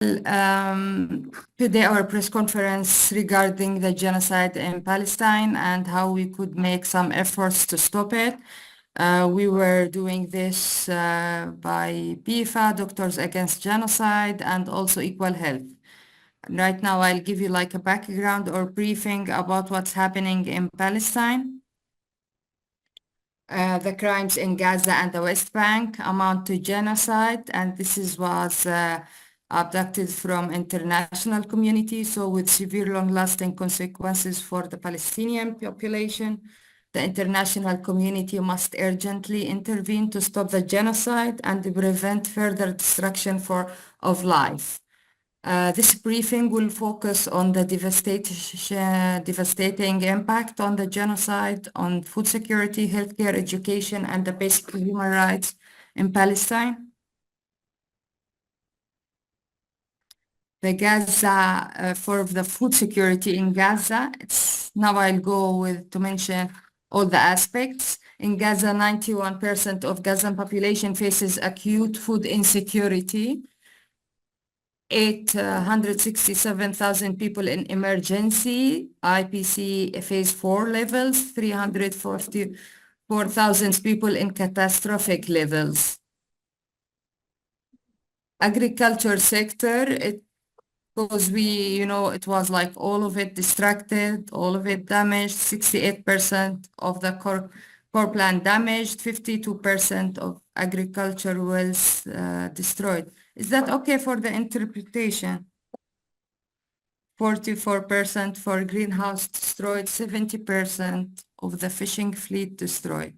Today our press conference regarding the genocide in Palestine and how we could make some efforts to stop it. We were doing this by PIFA, Doctors Against Genocide, and also Equal Health. Right now I'll give you like a background or briefing about what's happening in Palestine. The crimes in Gaza and the West Bank amount to genocide, and this was abducted from international community, so with severe long-lasting consequences for the Palestinian population. The international community must urgently intervene to stop the genocide and prevent further destruction of life. This briefing will focus on the devastating impact on the genocide, on food security, healthcare, education, and the basic human rights in Palestine. The Gaza, for the food security in Gaza, now I'll go to mention all the aspects. In Gaza, 91% of Gazan population faces acute food insecurity. 867,000 people in emergency, IPC phase 4 levels, 344,000 people in catastrophic levels. Agriculture sector, because it was like all of it distracted, all of it damaged, 68% of the core plant damaged, 52% of agriculture wells destroyed. Is that okay for the interpretation? 44% for greenhouse destroyed, 70% of the fishing fleet destroyed.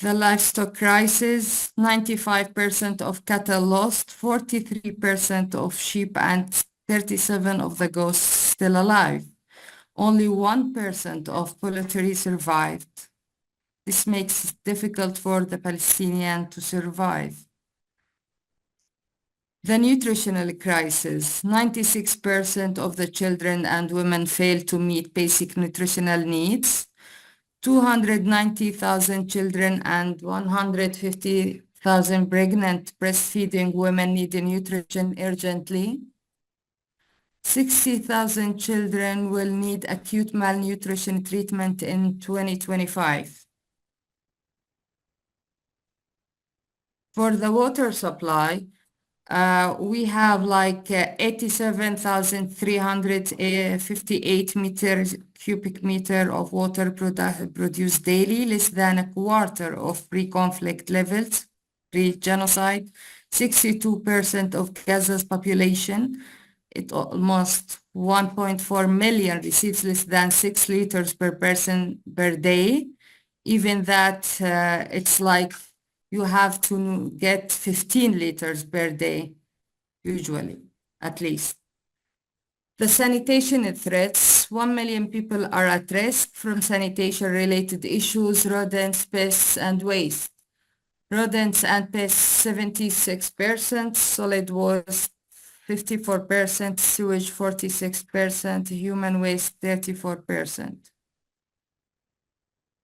The livestock crisis, 95% of cattle lost, 43% of sheep and 37% of the goats still alive. Only 1% of poultry survived. This makes it difficult for the Palestinian to survive. The nutritional crisis, 96% of the children and women fail to meet basic nutritional needs. 290,000 children and 150,000 pregnant breastfeeding women need nutrition urgently. 60,000 children will need acute malnutrition treatment in 2025. For the water supply, we have like 87,358 cubic meter of water produced daily, less than a quarter of pre-conflict levels, pre-genocide. 62% of Gaza's population, it almost 1.4 million, receives less than 6 liters per person per day. Even that, it's like you have to get 15 liters per day, usually, at least. The sanitation threats, 1 million people are at risk from sanitation-related issues, rodents, pests, and waste. Rodents and pests, 76%, solid waste, 54%, sewage, 46%, human waste, 34%.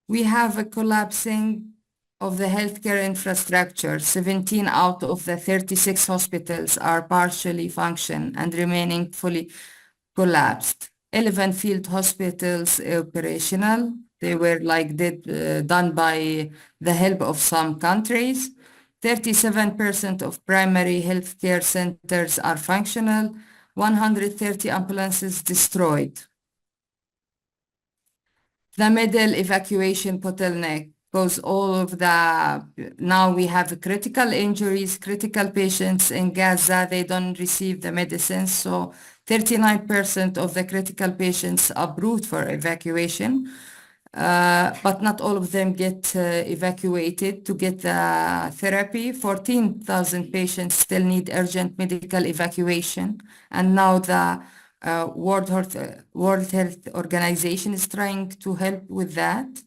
We have a collapsing of the healthcare infrastructure. 17 out of the 36 hospitals are partially functioning and remaining fully collapsed. 11 field hospitals operational. They were done by the help of some countries. 37% of primary healthcare centers are functional. 130 ambulances destroyed. The middle evacuation bottleneck, because now we have critical injuries, critical patients in Gaza, they don't receive the medicine. So 39% of the critical patients are approved for evacuation, but not all of them get evacuated to get the therapy. 14,000 patients still need urgent medical evacuation. And now the World Health Organization is trying to help with that.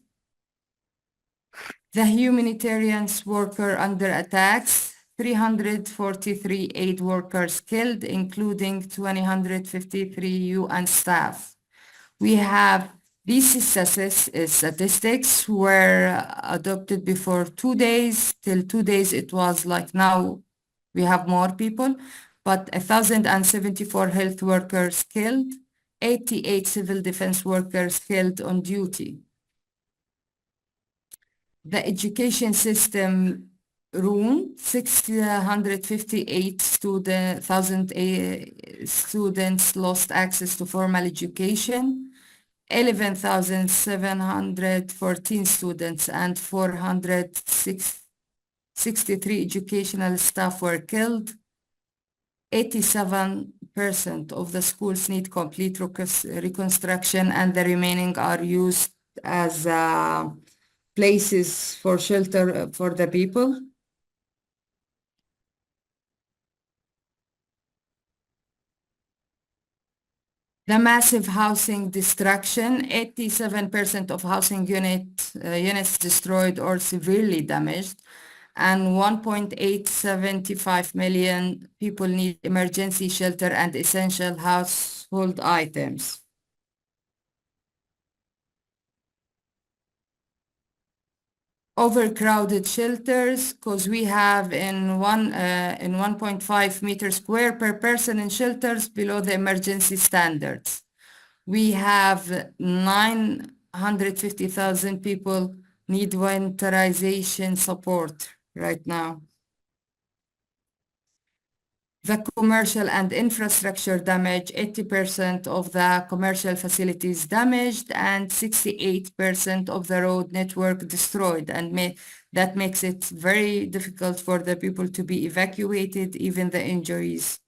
The humanitarian worker under attacks, 343 aid workers killed, including 253 UN staff. We have these statistics were adopted before 2 days. Till 2 days, it was like now We have more people, but 1,074 health workers killed, 88 civil defense workers killed on duty. The education system ruined, 658 students lost access to formal education, 11,714 students and 463 educational staff were killed. 87% of the schools need complete reconstruction, and the remaining are used as places for shelter for the people. The massive housing destruction, 87% of housing units destroyed or severely damaged, and 1.875 million people need emergency shelter and essential household items. Overcrowded shelters, because we have in 1.5 meters square per person in shelters below the emergency standards. We have 950,000 people need winterization support right now. The commercial and infrastructure damage, 80% of the commercial facilities damaged and 68% of the road network destroyed, and that makes it very difficult for the people to be evacuated, even the injuries.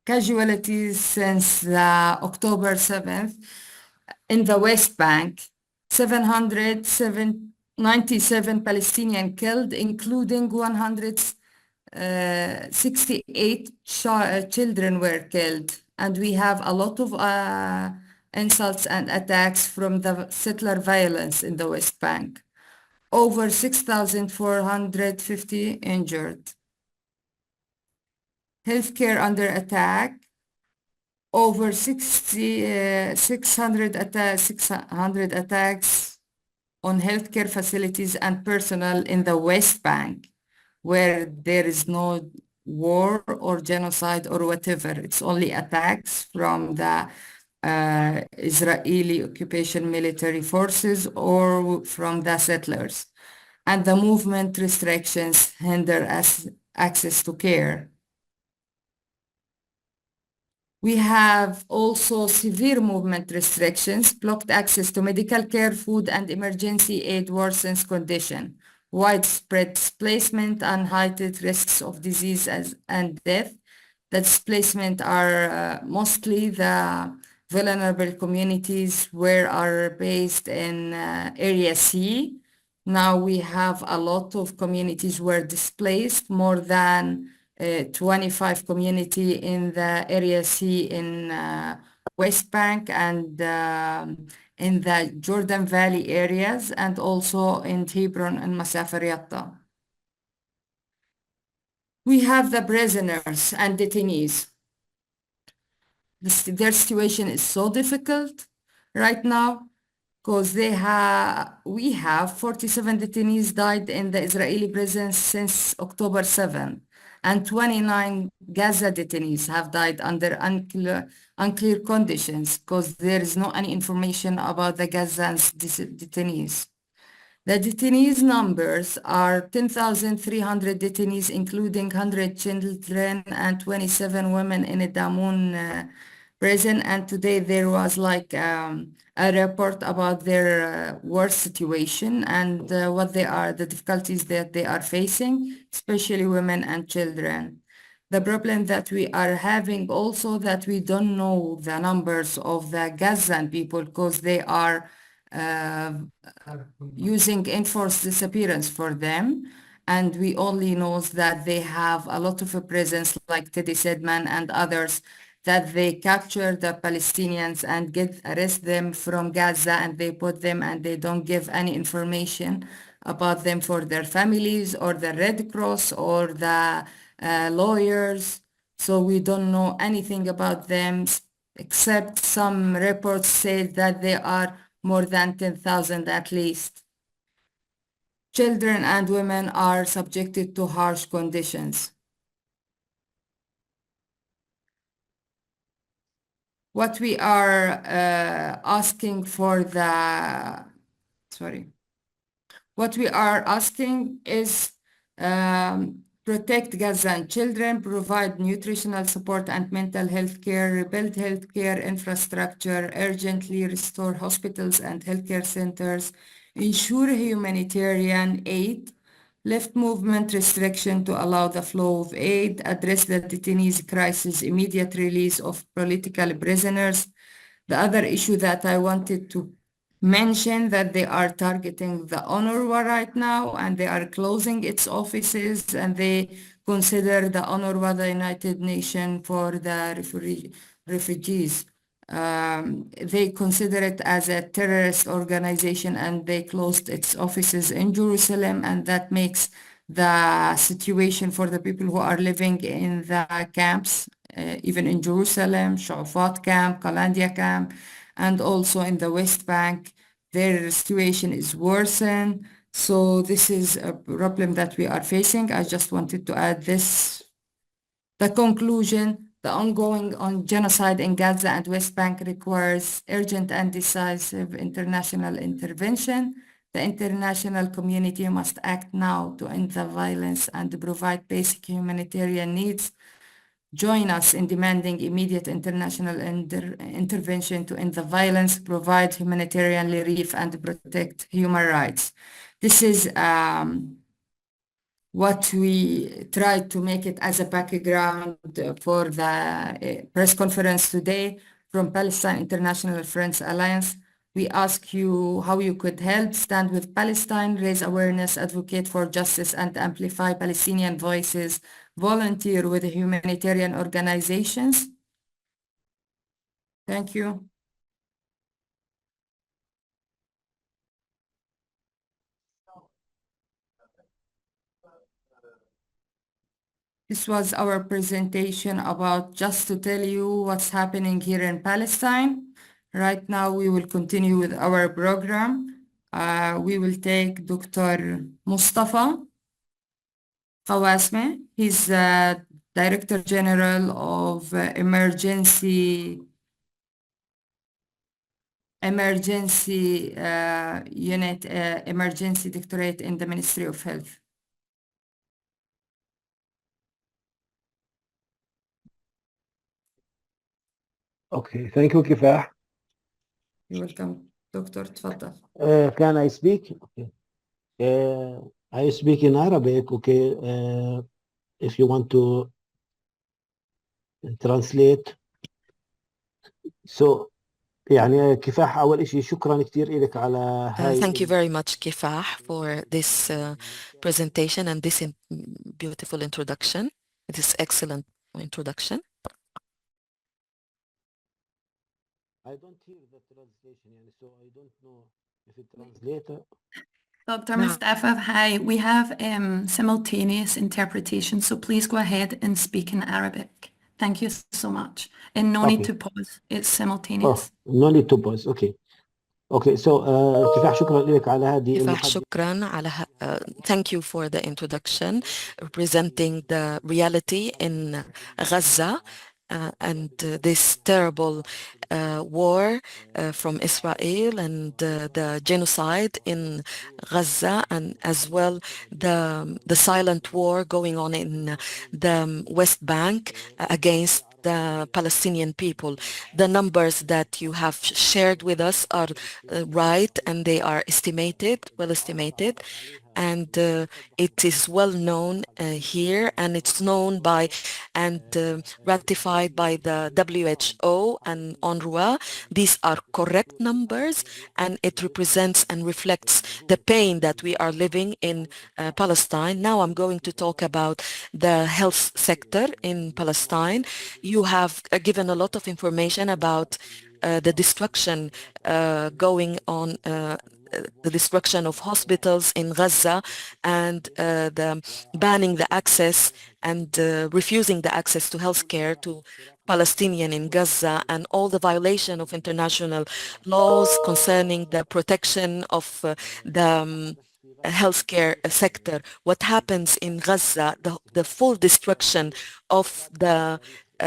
Casualties since the October 7th in the West Bank, 797 Palestinian killed, including 168 children were killed. And we have a lot of insults and attacks from the settler violence in the West Bank. Over 6,450 injured. Healthcare under attack. Over 600 attacks on healthcare facilities and personnel in the West Bank, where there is no war or genocide or whatever. It's only attacks from the Israeli occupation military forces or from the settlers. And the movement restrictions hinder access to care. We have also severe movement restrictions, blocked access to medical care, food, and emergency aid worsens condition, widespread displacement, and heightened risks of disease and death. The displacement are mostly the vulnerable communities where are based in Area C. Now we have a lot of communities were displaced, more than 25 community in the Area C in West Bank and in the Jordan Valley areas, and also in Hebron and Masafer Yatta. We have the prisoners and detainees. Their situation is so difficult right now because we have 47 detainees died in the Israeli prisons since October 7th. And 29 Gaza detainees have died under unclear conditions because there is no any information about the Gazans detainees. The detainees numbers are 10,300 detainees, including 100 children and 27 women in a Damun prison. And today there was like a report about their worst situation and what the difficulties that they are facing, especially women and children. The problem that we are having also that we don't know the numbers of the Gazan people because they are using enforced disappearance for them. And we only know that they have a lot of presence like Teddy Sedman and others, that they capture the Palestinians and arrest them from Gaza, and they put them and they don't give any information about them for their families or the Red Cross or the lawyers. So we don't know anything about them except some reports say that they are more than 10,000 at least. Children and women are subjected to harsh conditions. What we are asking for what we are asking is protect Gazan children, provide nutritional support and mental health care, rebuild healthcare infrastructure, urgently restore hospitals and healthcare centers, ensure humanitarian aid, lift movement restriction to allow the flow of aid, address the detainees crisis, immediate release of political prisoners. The other issue that I wanted to mention that they are targeting the UNRWA right now and they are closing its offices and they consider the UNRWA the United Nations for the refugees. They consider it as a terrorist organization and they closed its offices in Jerusalem, and that makes the situation for the people who are living in the camps, even in Jerusalem, Shafat camp, Kalandia camp, and also in the West Bank, their situation is worsened. So this is a problem that we are facing. I just wanted to add this. The conclusion, the ongoing genocide in Gaza and West Bank requires urgent and decisive international intervention. The international community must act now to end the violence and provide basic humanitarian needs. Join us in demanding immediate international intervention to end the violence, provide humanitarian relief, and protect human rights. This is what we tried to make it as a background for the press conference today from Palestine International Friends Alliance. We ask you how you could help stand with Palestine, raise awareness, advocate for justice, and amplify Palestinian voices, volunteer with humanitarian organizations. Thank you. This was our presentation about just to tell you what's happening here in Palestine. Right now, we will continue with our program. We will take Dr. Mustafa Khawasme. He's Director General of Emergency Unit, Emergency Directorate in the Ministry of Health. Okay, thank you, Kifah. You're welcome, Doctor. تفضل. Can I speak? Okay. I speak in Arabic, okay. If you want to translate. So يعني كفاح أول إشي شكرا كتير إلك على هاي Thank you very much, Kifah, for this presentation and this beautiful introduction. It is excellent introduction. I don't hear the translation يعني, so I don't know if it translates. Dr. Mustafa, hi. We have simultaneous interpretation, so please go ahead and speak in Arabic. Thank you so much. And no need Okay. to pause. It's simultaneous. No need to pause. Okay. Okay, so كفاح شكرا لك على هذه كفاح المقدمة. شكرا على thank you for the introduction representing the reality in Gaza and this terrible war from Israel and the genocide in Gaza, and as well the silent war going on in the West Bank against the Palestinian people. The numbers that you have shared with us are right, and they are well estimated, and it is well known here, and it's known by and ratified by the WHO and UNRWA. These are correct numbers, and it represents and reflects the pain that we are living in Palestine. Now I'm going to talk about the health sector in Palestine. You have given a lot of information about the destruction going on, the destruction of hospitals in Gaza, and the banning the access and refusing the access to healthcare to Palestinian in Gaza, and all the violation of international laws concerning the protection of healthcare sector. What happens in Gaza, the full destruction of the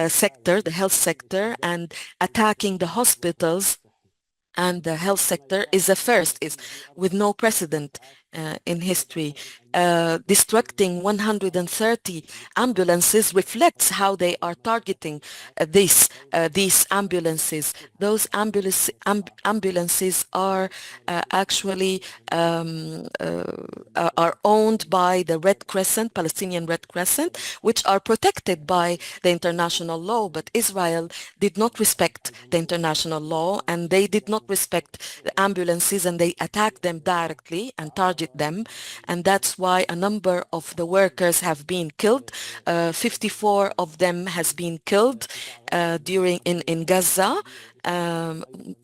sector, the health sector, and attacking the hospitals and the health sector is a first, is with no precedent in history. Destructing 130 ambulances reflects how they are targeting these ambulances. Those ambulances are actually are owned by the Red Crescent, Palestinian Red Crescent, which are protected by the international law. But Israel did not respect the international law, and they did not respect the ambulances, and they attacked them directly and target them. And that's why a number of the workers have been killed. 54 of them has been killed in Gaza.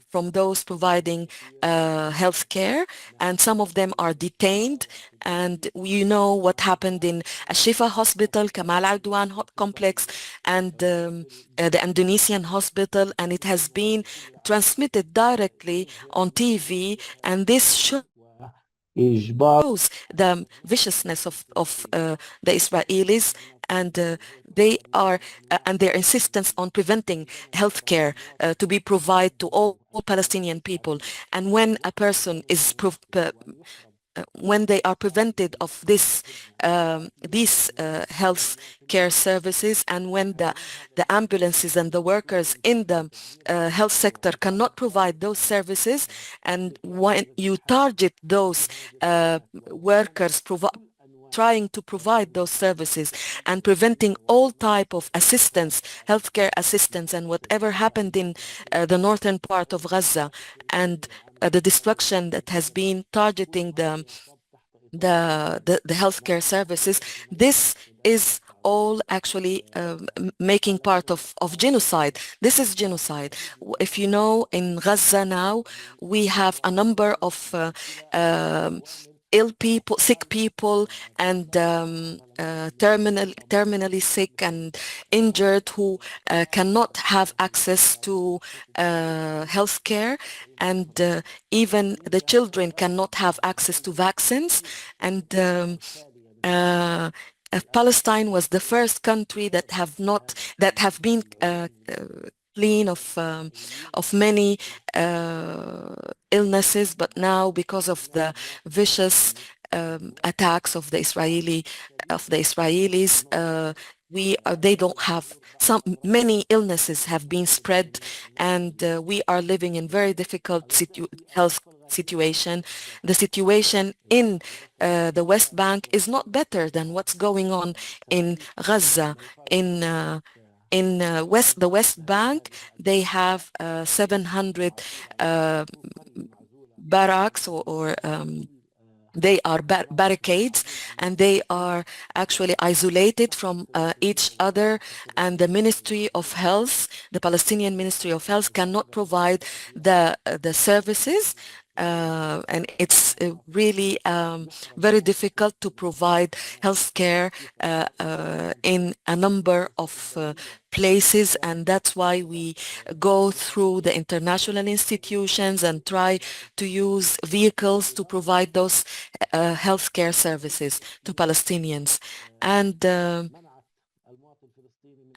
From those providing health care, and some of them are detained. And you know what happened in Ashifa Hospital, Kamal Adwan Complex, and the Indonesian hospital, and it has been transmitted directly on TV, and this shows the viciousness of the Israelis, and they are and their insistence on preventing healthcare to be provided to all Palestinian people. And when a person is when they are prevented of these health care services, and when the ambulances and the workers in the health sector cannot provide those services, and when you target those workers trying to provide those services and preventing all type of assistance, healthcare assistance, and whatever happened in the northern part of Gaza, and the destruction that has been targeting the healthcare services, this is all actually making part of genocide. This is genocide. If you know, in Gaza now, we have a number of ill people, sick people, and terminally sick and injured who cannot have access to health care, and even the children cannot have access to vaccines. And Palestine was the first country that have been clean of many illnesses, but now, because of the vicious attacks of the Israelis, they don't have many illnesses have been spread, and we are living in very difficult health situation. The situation in the West Bank is not better than what's going on in Gaza. In the West Bank, they have 700 barracks, or they are barricades, and they are actually isolated from each other, and the Ministry of Health, the Palestinian Ministry of Health, cannot provide the services, and it's really very difficult to provide health care in a number of places, and that's why we go through the international institutions and try to use vehicles to provide those healthcare services to Palestinians.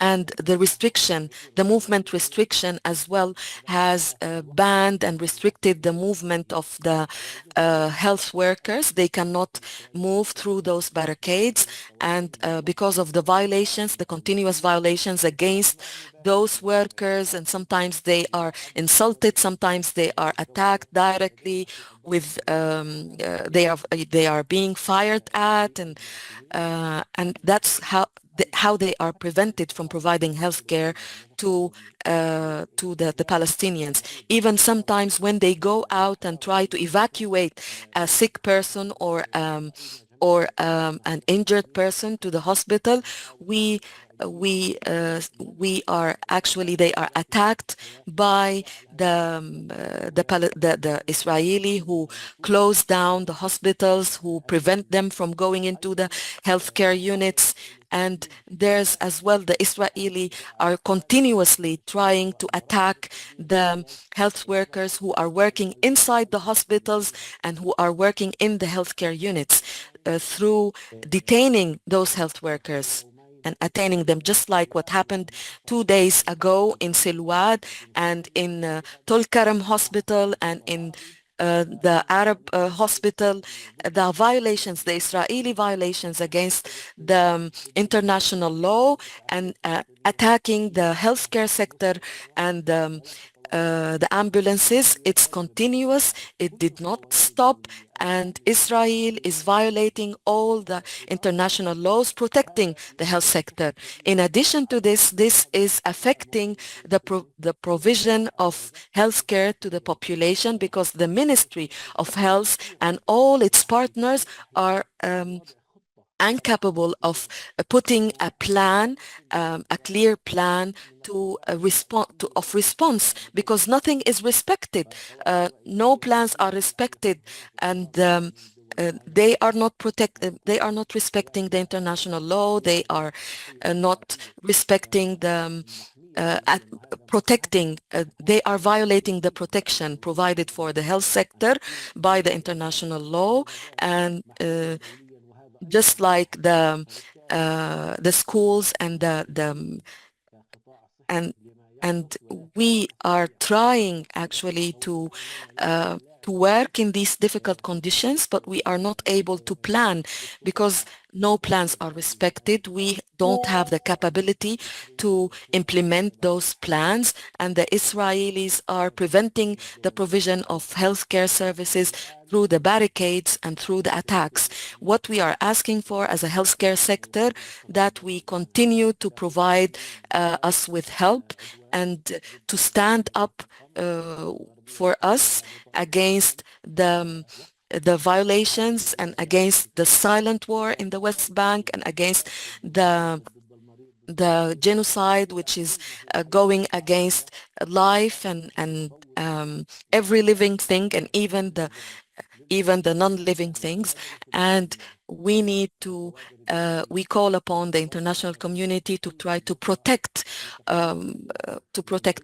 And the restriction, the movement restriction as well, has banned and restricted the movement of the health workers. They cannot move through those barricades, and because of the violations, the continuous violations against those workers, and sometimes they are insulted, sometimes they are attacked directly with they are being fired at, and that's how they are prevented from providing health care to the Palestinians. Even sometimes when they go out and try to evacuate a sick person or an injured person to the hospital, we we are actually, they are attacked by the Israeli who close down the hospitals, who prevent them from going into the healthcare units. And there's as well the Israeli are continuously trying to attack the health workers who are working inside the hospitals and who are working in the healthcare units through detaining those health workers and attaining them, just like what happened 2 days ago in Silwad and in Tulkarem Hospital and in the Arab hospital. The violations, the Israeli violations against the international law and attacking the healthcare sector and the ambulances, it's continuous, it did not stop, and Israel is violating all the international laws protecting the health sector. In addition to this, this is affecting the provision of healthcare to the population, because the Ministry of Health and all its partners are incapable of putting a plan, a clear plan to of response, because nothing is respected. No plans are respected, and they are not they are not respecting the international law. They are not respecting the protecting, they are violating the protection provided for the health sector by the international law. And just like the schools and and and we are trying actually to work in these difficult conditions, but we are not able to plan because no plans are respected. We don't have the capability to implement those plans, and the Israelis are preventing the provision of healthcare services through the barricades and through the attacks. What we are asking for as a healthcare sector, that we continue to provide us with help and to stand up for us against the violations and against the silent war in the West Bank and against the genocide, which is going against life and every living thing, and even the non-living things. And we need we call upon the international community to try to protect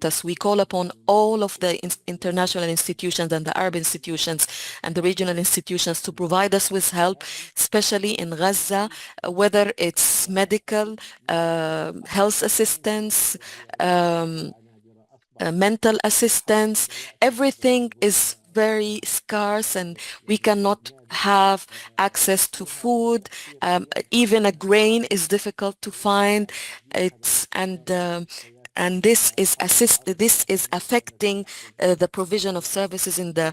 us. We call upon all of the international institutions and the Arab institutions and the regional institutions to provide us with help, especially in Gaza, whether it's medical, health assistance, mental assistance. Everything is very scarce, and we cannot have access to food. Even a grain is difficult to find. And this is affecting the provision of services in the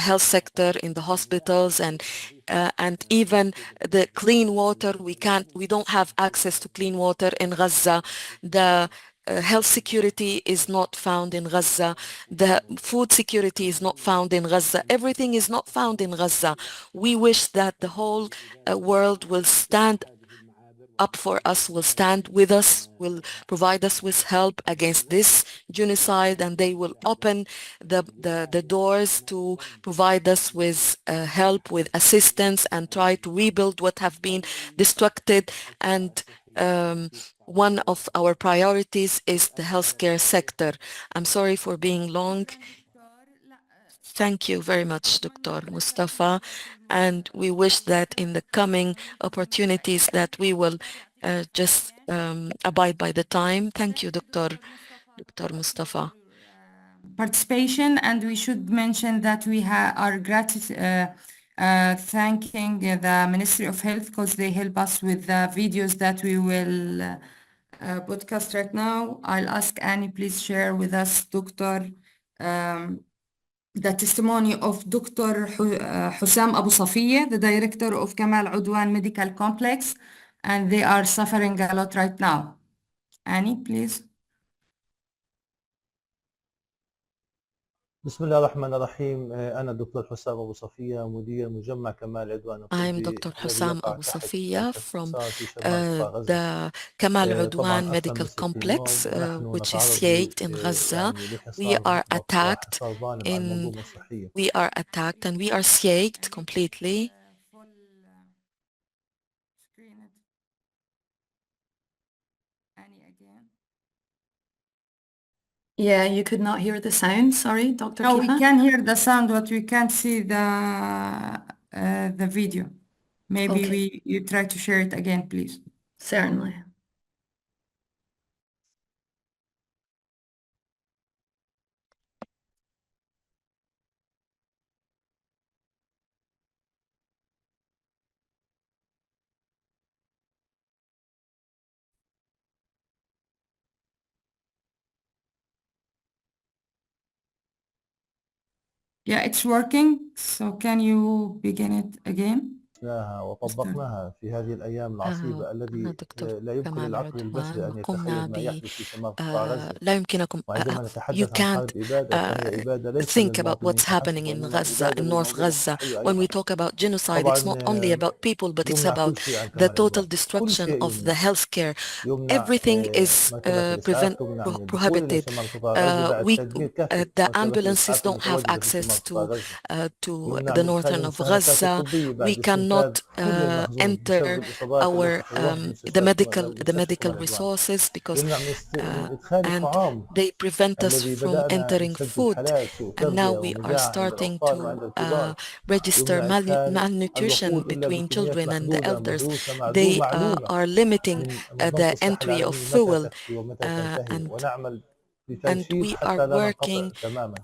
health sector, in the hospitals, and even the clean water. We don't have access to clean water in Gaza. The health security is not found in Gaza. The food security is not found in Gaza. Everything is not found in Gaza. We wish that the whole world will stand up for us, will stand with us, will provide us with help against this genocide, and they will open the doors to provide us with help, with assistance, and try to rebuild what have been destructed. And one of our priorities is the healthcare sector. I'm sorry for being long. Thank you very much, Dr. Mustafa. And we wish that in the coming opportunities that we will just abide by the time. Thank you, Dr. Mustafa. Participation, and we should mention that we are thanking the Ministry of Health because they help us with the videos that we will podcast right now. I'll ask Annie, please share with us, Dr. The testimony of Dr. Hussam Abu Safiya, the director of Kamal Udwan Medical Complex, and they are suffering a lot right now. Annie, please. بسم الله الرحمن الرحيم. أنا الدكتور حسام أبو صفية، مدير مجمع كمال عدوان I'm الطبي Dr. الذي Hussam يقع Abu تحت Safiya مركز from حصار في شمال قطاع غزة. the Kamal Udwan طبعا أكثر من Medical 60 Complex, يوم ونحن which is نتعرض sieged in Gaza. يعني We لحصار are محبط attacked وحصار ظالم على in المنظومة الصحية. we are attacked and we are sieged completely. full screen it. Annie again. Yeah, you could not hear the sound. Sorry, Dr. No, we Kifa. can hear the sound, but we can't see the video. Maybe Okay. you try to share it again, please. Certainly. Yeah, it's working. So can you begin it again? وطبقناها في هذه الأيام العصيبة أنا الذي دكتور لا يمكن كمال للعقل البشري عدوان أن وقمنا يتخيل ما يحدث في شمال قطاع غزة. لا يمكنكم وعندما you نتحدث عن can't حرب إبادة فهي إبادة ليس think about للمواطنين what's happening فحسب، in وإنما Gaza, إبادة in North للمنظومة Gaza. الصحية When we أيضا. talk about genocide, it's not only طبعا about people, but it's يمنع كل about شيء عن the كمال total عدوان، كل destruction شيء of the يمنع. healthcare. يمنع Everything is مركبات الإسعاف، تمنع من الدخول إلى prohibited. شمال قطاع غزة بعد تدمير كافة The مركبات ambulances الإسعاف don't have المتواجدة في access شمال قطاع غزة. to يمنع the من إدخال northern of المستهلكات Gaza. الطبية We بعد استنفاذ cannot كل المخزون enter بسبب الإصابات our التي تروح the مستشفى medical كمال عدوان. resources because يمنع من إدخال and الطعام they prevent us الذي from بدأنا entering نسجل food, حالات سوء and now تغذية we are ومجاعة عند starting الأطفال to وعند الكبار. register يمنع إدخال malnutrition الوقود إلا between بكميات children and the محدودة elders. مدروسة They معلولة are limiting من منظمة the الصحة entry of العالمية متى fuel, تكفي ومتى تنتهي، and ونعمل بتنشيط we are حتى لا ننقطع working تماما، uh,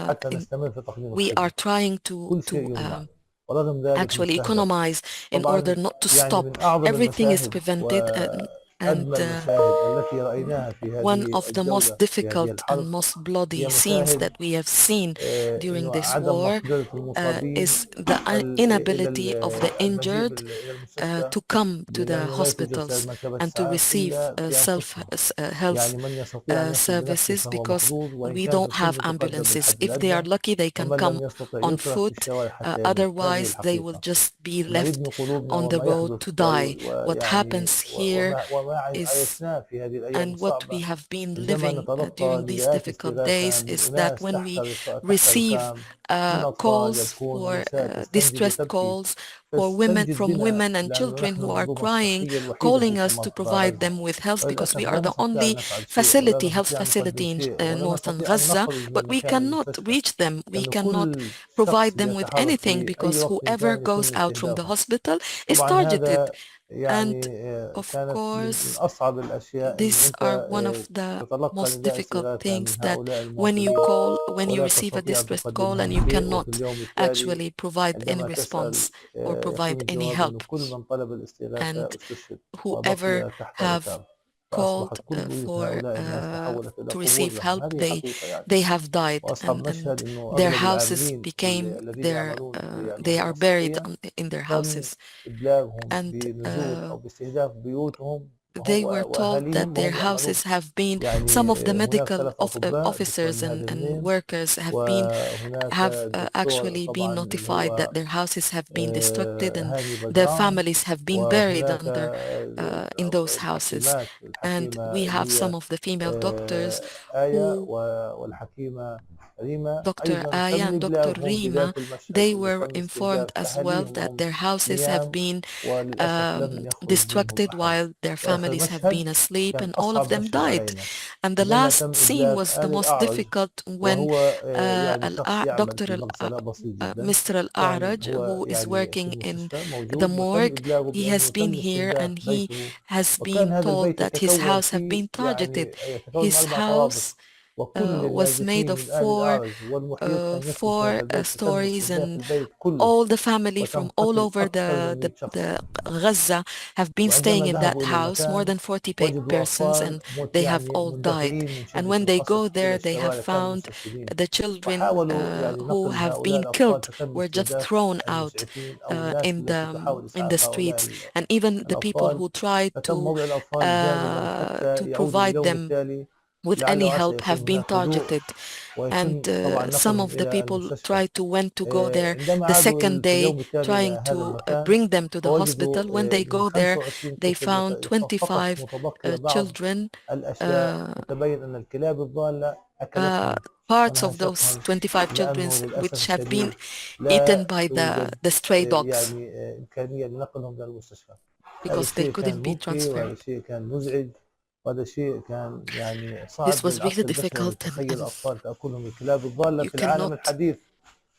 حتى in, نستمر في تقديم we are الخدمة. trying كل to شيء يمنع، ورغم ذلك actually نستهدف. economize in order طبعا not to يعني stop. من أعظم Everything is المشاهد prevented, and وأدمى المشاهد التي رأيناها في one هذه of the most الجولة في هذه difficult and الحرب most bloody هي scenes مشاهد that we have seen during إنه this عدم war مقدرة المصابين is the إلى inability of the المجيء injured إلى المستشفى، to come to the لأنه لا توجد hospitals مركبات and to إسعاف receive إلا بأنفسهم. health يعني من يستطيع أن يصل بنفسه services فهو because محظوظ، وإن we كان don't الكل have يتقدم ambulances. بالحد If they are الأدنى، lucky, they can ومن لم come يستطع on يترك في foot. الشوارع حتى يموت. هذه Otherwise, they will الحقيقة. just be نريد left من قلوبنا on the وما road يحدث to die. What ويعني happens here وما is عايشناه في هذه الأيام and what we الصعبة، have been عندما living نتلقى during these نداءات difficult استغاثة days من is that أناس when we تحت receive ركام، من أطفال calls يبكون for ونساء تستنجد distressed وتبكي، calls for women تستنجد from بنا، women and لأنه children نحن who are المنظومة crying, الصحية الوحيدة في calling us شمال to قطاع provide غزة. them with health because وللأسف we لا are the نستطيع أن only نفعل شيء، ولا facility, health نستطيع أن نقدم facility in شيء، ولا northern نستطيع أن Gaza, نخرج من but we مكان cannot المستشفى، reach them. We لأن cannot كل provide شخص them with يتحرك anything في أي because وقت whoever كان يتم goes out from the استهدافه. hospital is طبعا targeted. هذا And يعني of كانت من course, أصعب الأشياء إنه these أنت are one of the تتلقى most نداء difficult استغاثة things من that هؤلاء when you المواطنين call, when you ولا receive a تستطيع أن distressed تقدم call and لهم you شيء، وفي cannot اليوم التالي actually provide any عندما تسأل response or يكون provide any الجواب أنه help. كل من طلب الاستغاثة And استشهد whoever وبقي تحت have ركام، called فأصبحت كل بيوت for هؤلاء الناس تحولت إلى to قبور receive لهم. help, هذه حقيقة يعني. they have died, وأصعب and مشهد أنه their أغلب houses العاملين became الذين their يعملون في they المنظومة are buried الصحية in their تم houses. إبلاغهم And بنزول أو باستهداف بيوتهم they were told that وأهاليهم their وهم يعملون. houses have been, some يعني of the هناك medical 3 أطباء دكتور officers نهاد and غنيم، workers وهناك have الدكتور actually been طبعا اللي notified that هو their houses have been destructed and هاني their بجرام، families have been buried وهناك under in those houses. And الحكيمة we have اللي some هي of the female doctors آية who, والحكيمة ريما Dr. أيضا Aya تم and Dr. إبلاغهم Rima, بذات المشهد they اللي were تم informed استهداف as well أهاليهم that وهم their houses have نيام، been وللأسف لم يخرج منهم distracted أحد. while their وآخر families have مشهد been asleep, كان and all of أصعب them مشهد died. علينا And the عندما last تم scene إبلاغ was the آل most الأعرج، difficult when وهو يعني شخص يعمل Dr. في مغسلة بسيط جدا، Mr. كان Al-A'raj, هو who is يعني في working in المستشفى the موجود، وتم morgue, إبلاغه he has بأنه been تم here استهداف and he بيته. has وكان been هذا told البيت that his يتكون house have في been targeted. يعني يتكون من His 4 طوابق، house وكل was made النازحين of من آل الأعرج والمحيط كان يسكن في هذا four البيت، فتم stories, استهداف and البيت كله، all the family وتم from all قتل over أكثر من 100 شخص. the Gaza have been وعندما staying in that ذهبوا إلى house, more المكان than 40 وجدوا persons, أطفال and they have يعني all died. مندفعين من And شدة when they go القصف إلى there, they have الشوارع، كانوا found مستشهدين. the children وحاولوا يعني who نقل have هؤلاء been الأطفال، killed فتم were just استهداف thrown out المسعفين أو الناس التي تحاول in the إسعاف هؤلاء streets. And even the people الأطفال، who tried فتم وضع الأطفال جانبا حتى to يعودوا provide لليوم them التالي with any لعل وعسى help have يكون been هناك هدوء targeted. ويتم And طبعا some نقلهم of the إلى people المستشفى. try to went to go there عندما the عادوا second في اليوم day التالي إلى trying هذا to المكان bring them to the فوجدوا hospital. When they من go there, 25 they طفل found فقط 25 متبقية بعض children. الأشياء وتبين أن الكلاب الضالة أكلتهم Parts of those ونهشتهم 25 children لأنه للأسف which have been الشديد eaten لا by توجد the stray dogs يعني إمكانية لنقلهم إلى المستشفى. هذا because they الشيء كان couldn't be مبكي وهذا transferred. الشيء كان مزعج وهذا الشيء كان يعني صعب This was really للعقل البشري difficult, يتخيل and أطفال تأكلهم الكلاب الضالة you في العالم cannot الحديث.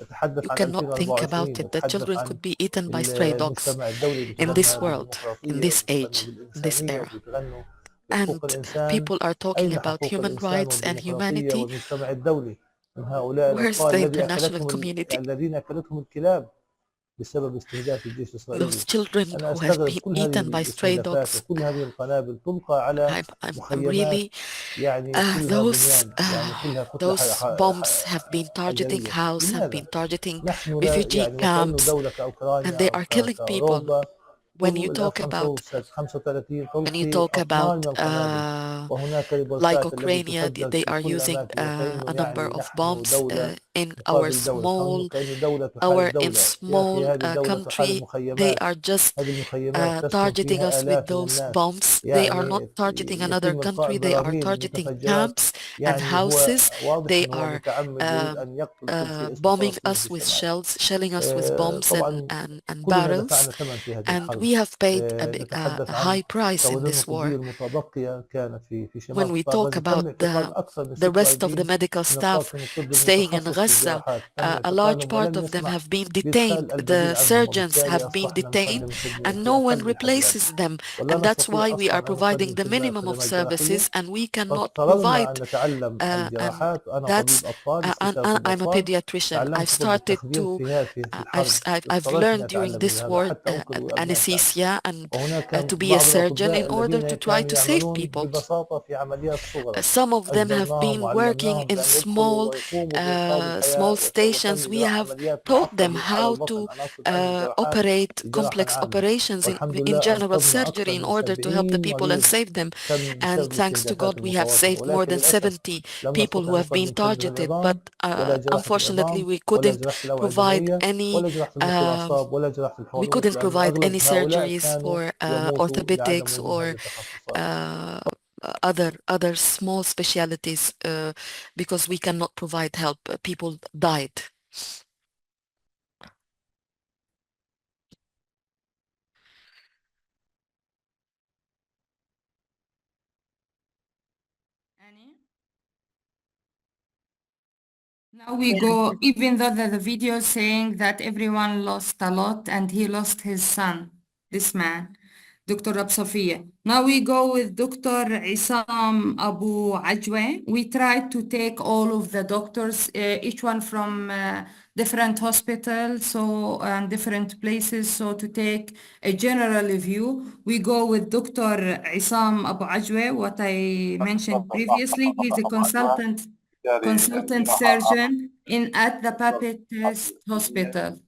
نتحدث you عن cannot think 2024 about it that نتحدث children عن could be eaten by stray dogs المجتمع الدولي in بيتغنى this world, in بالديمقراطية this وبيتغنوا age, in this بالإنسانية era. وبيتغنوا بحقوق And الإنسان. people are talking أين about حقوق human الإنسان rights and والديمقراطية humanity. والمجتمع الدولي من هؤلاء Where's الأطفال the international community? الذين أكلتهم الكلاب بسبب استهداف الجيش الإسرائيلي؟ Those children أنا who have أستغرب been كل هذه eaten by stray الاستهدافات dogs. وكل هذه القنابل تلقى على I'm مخيمات really يعني كلها those بنيان يعني كلها كتلة those bombs have been targeting حجرية. house, have لماذا؟ been targeting نحن لا refugee يعني وكأنه camps, دولة and كأوكرانيا they أو are killing people. كأوروبا When you منذ الآن talk about 35 when you تلقي talk أطنان about من القنابل وهناك like البورسات التي Ukraine, تفجر they في are كل using الأماكن وكأنه a number يعني of نحن bombs دولة in تقابل دولة كأنه دولة تحارب in دولة. يا أخي small هذه الدولة تحارب country. They مخيمات. are just هذه المخيمات تسكن targeting فيها us with آلاف من those الناس. bombs. They are not يعني targeting another يتم إلقاء country. They are براميل targeting متفجرات. camps and يعني هو houses. واضح They أنه هو are متعمد يريد أن يقتل كل شيء اسمه bombing فلسطيني في us with الشمال. shells, shelling us with bombs طبعا and كلنا barrels. دفعنا ثمن في هذه And الحرب. we have paid a نتحدث عن high price in توازن this الطبية war. المتبقية كانت في شمال When we قطاع talk غزة about تم اعتقال أكثر من the rest of the 46 medical من staff الطاقم الطبي staying in المتخصص في Gaza, الجراحات تم a large اعتقالهم part ولم of them يسمح have been بإدخال detained. The البديل عنهم surgeons وبالتالي have been أصبحنا detained, نقدم خدمة and no one أقل لحد replaces الآن them. ولا And that's نستطيع why we are أصلا أن providing نقدم the minimum of خدمات جراحية. services, and we cannot فاضطررنا provide. أن نتعلم And الجراحات. أنا that's طبيب أطفال استشارة طب I'm a أطفال. pediatrician. I've تعلمت طب started التخدير to في الحرب. I've اضطررت أن learned during أتعلم this هذا war حتى أنقذ أبناء شعبي. anesthesia and وهناك to be a بعض surgeon in الأطباء order to الذين try كانوا to save يعملون people. ببساطة في عمليات صغرى. Some of them have أجبرناهم been working وعلمناهم in بأن يدخلوا small ويقوموا بإنقاذ الحياة stations. وتم We إجراء have عمليات taught them معقدة على how البطن. to أنا أقصد علم الجراحات operate جراحة complex عامة. operations والحمد in لله general أنقذنا surgery أكثر in من order to help the 70 people and مريض save them. كان And بسبب thanks to الاستهدافات God, we have المتواصلة. saved more ولكن than للأسف 70 لم people who نستطع have been نقدم خدمة targeted. But العظام ولا جراحة unfortunately, العظام we ولا couldn't جراحة الأوعية provide الدموية any ولا جراحة المخ والأعصاب ولا جراحة we الحوض couldn't لأنه provide any أغلب هؤلاء surgeries كانوا for يموتوا لعدم orthopedics وجود هذه or التخصصات. uh, other small specialties because we cannot provide help. People died. Now we go, even though the video is saying that everyone lost a lot and he lost his son, this man, Dr. Rabsofia. Now we go with Dr. Isam Abu Ajwe. We tried to take all of the doctors, each one from different hospitals, so and different places. So to take a general view, we go with Dr. Isam Abu Ajwe, what I mentioned previously. He's a consultant surgeon at the Puppet Test Hospital.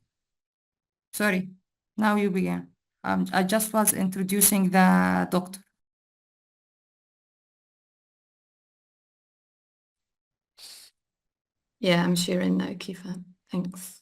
Sorry, now you begin. I just was introducing the doctor. Yeah, I'm sharing now, Kifa. Thanks.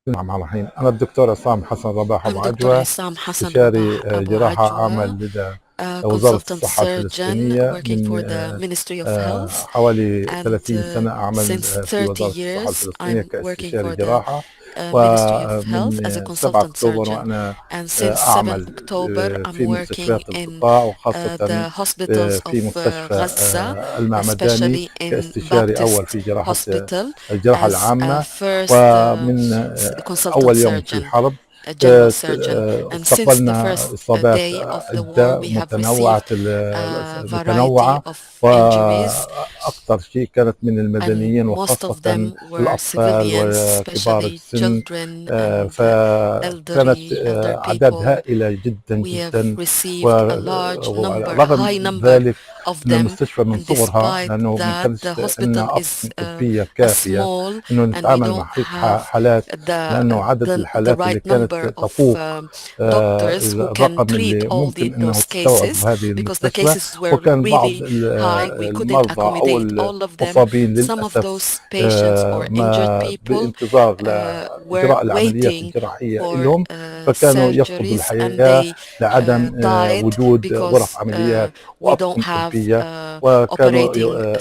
نعم على حين. أنا الدكتور عصام حسن رباح أبو I'm Dr. عجوة Isam Hassan استشاري Rabah Abu جراحة Ajwa, أعمل لدى a وزارة consultant الصحة surgeon الفلسطينية working for the من Ministry of Health. حوالي And 30 سنة أعمل since في 30 وزارة الصحة years, الفلسطينية I'm working كاستشاري for the جراحة. Ministry of Health as a ومن 7 consultant أكتوبر surgeon. وأنا And since 7 أعمل October, I'm في working مستشفيات in القطاع وخاصة the hospitals في of مستشفى Gaza, المعمداني especially in كاستشاري أول Baptist في جراحة Hospital الجراحة as a العامة. first ومن consultant أول يوم في surgeon, الحرب a general surgeon. And since the استقبلنا first إصابات day of the war, عدة we have متنوعة received a variety متنوعة of injuries, وأكثر شيء كانت من and المدنيين most of وخاصة them were الأطفال civilians, وكبار especially السن. children and فكانت elder أعداد people. هائلة جدا We have جدا. received a large number, a ورغم high number ذلك of إن them, المستشفى من and صغرها despite لأنه ما that كانش the عندنا hospital is أطقم طبية كافية small إنه and we نتعامل مع don't هيك have حالات، لأنه عدد the الحالات اللي right كانت number of تفوق doctors who can الرقم treat اللي all ممكن إنه those تستوعب cases هذه because the المستشفى، cases were وكان بعض really high. We couldn't المرضى أو accommodate all of them. المصابين Some of للأسف those patients or injured ما people بانتظار were لإجراء العمليات waiting الجراحية for لهم، فكانوا يفقدوا surgeries and الحياة they لعدم died وجود غرف because عمليات we don't وأطقم have طبية، وكانوا operating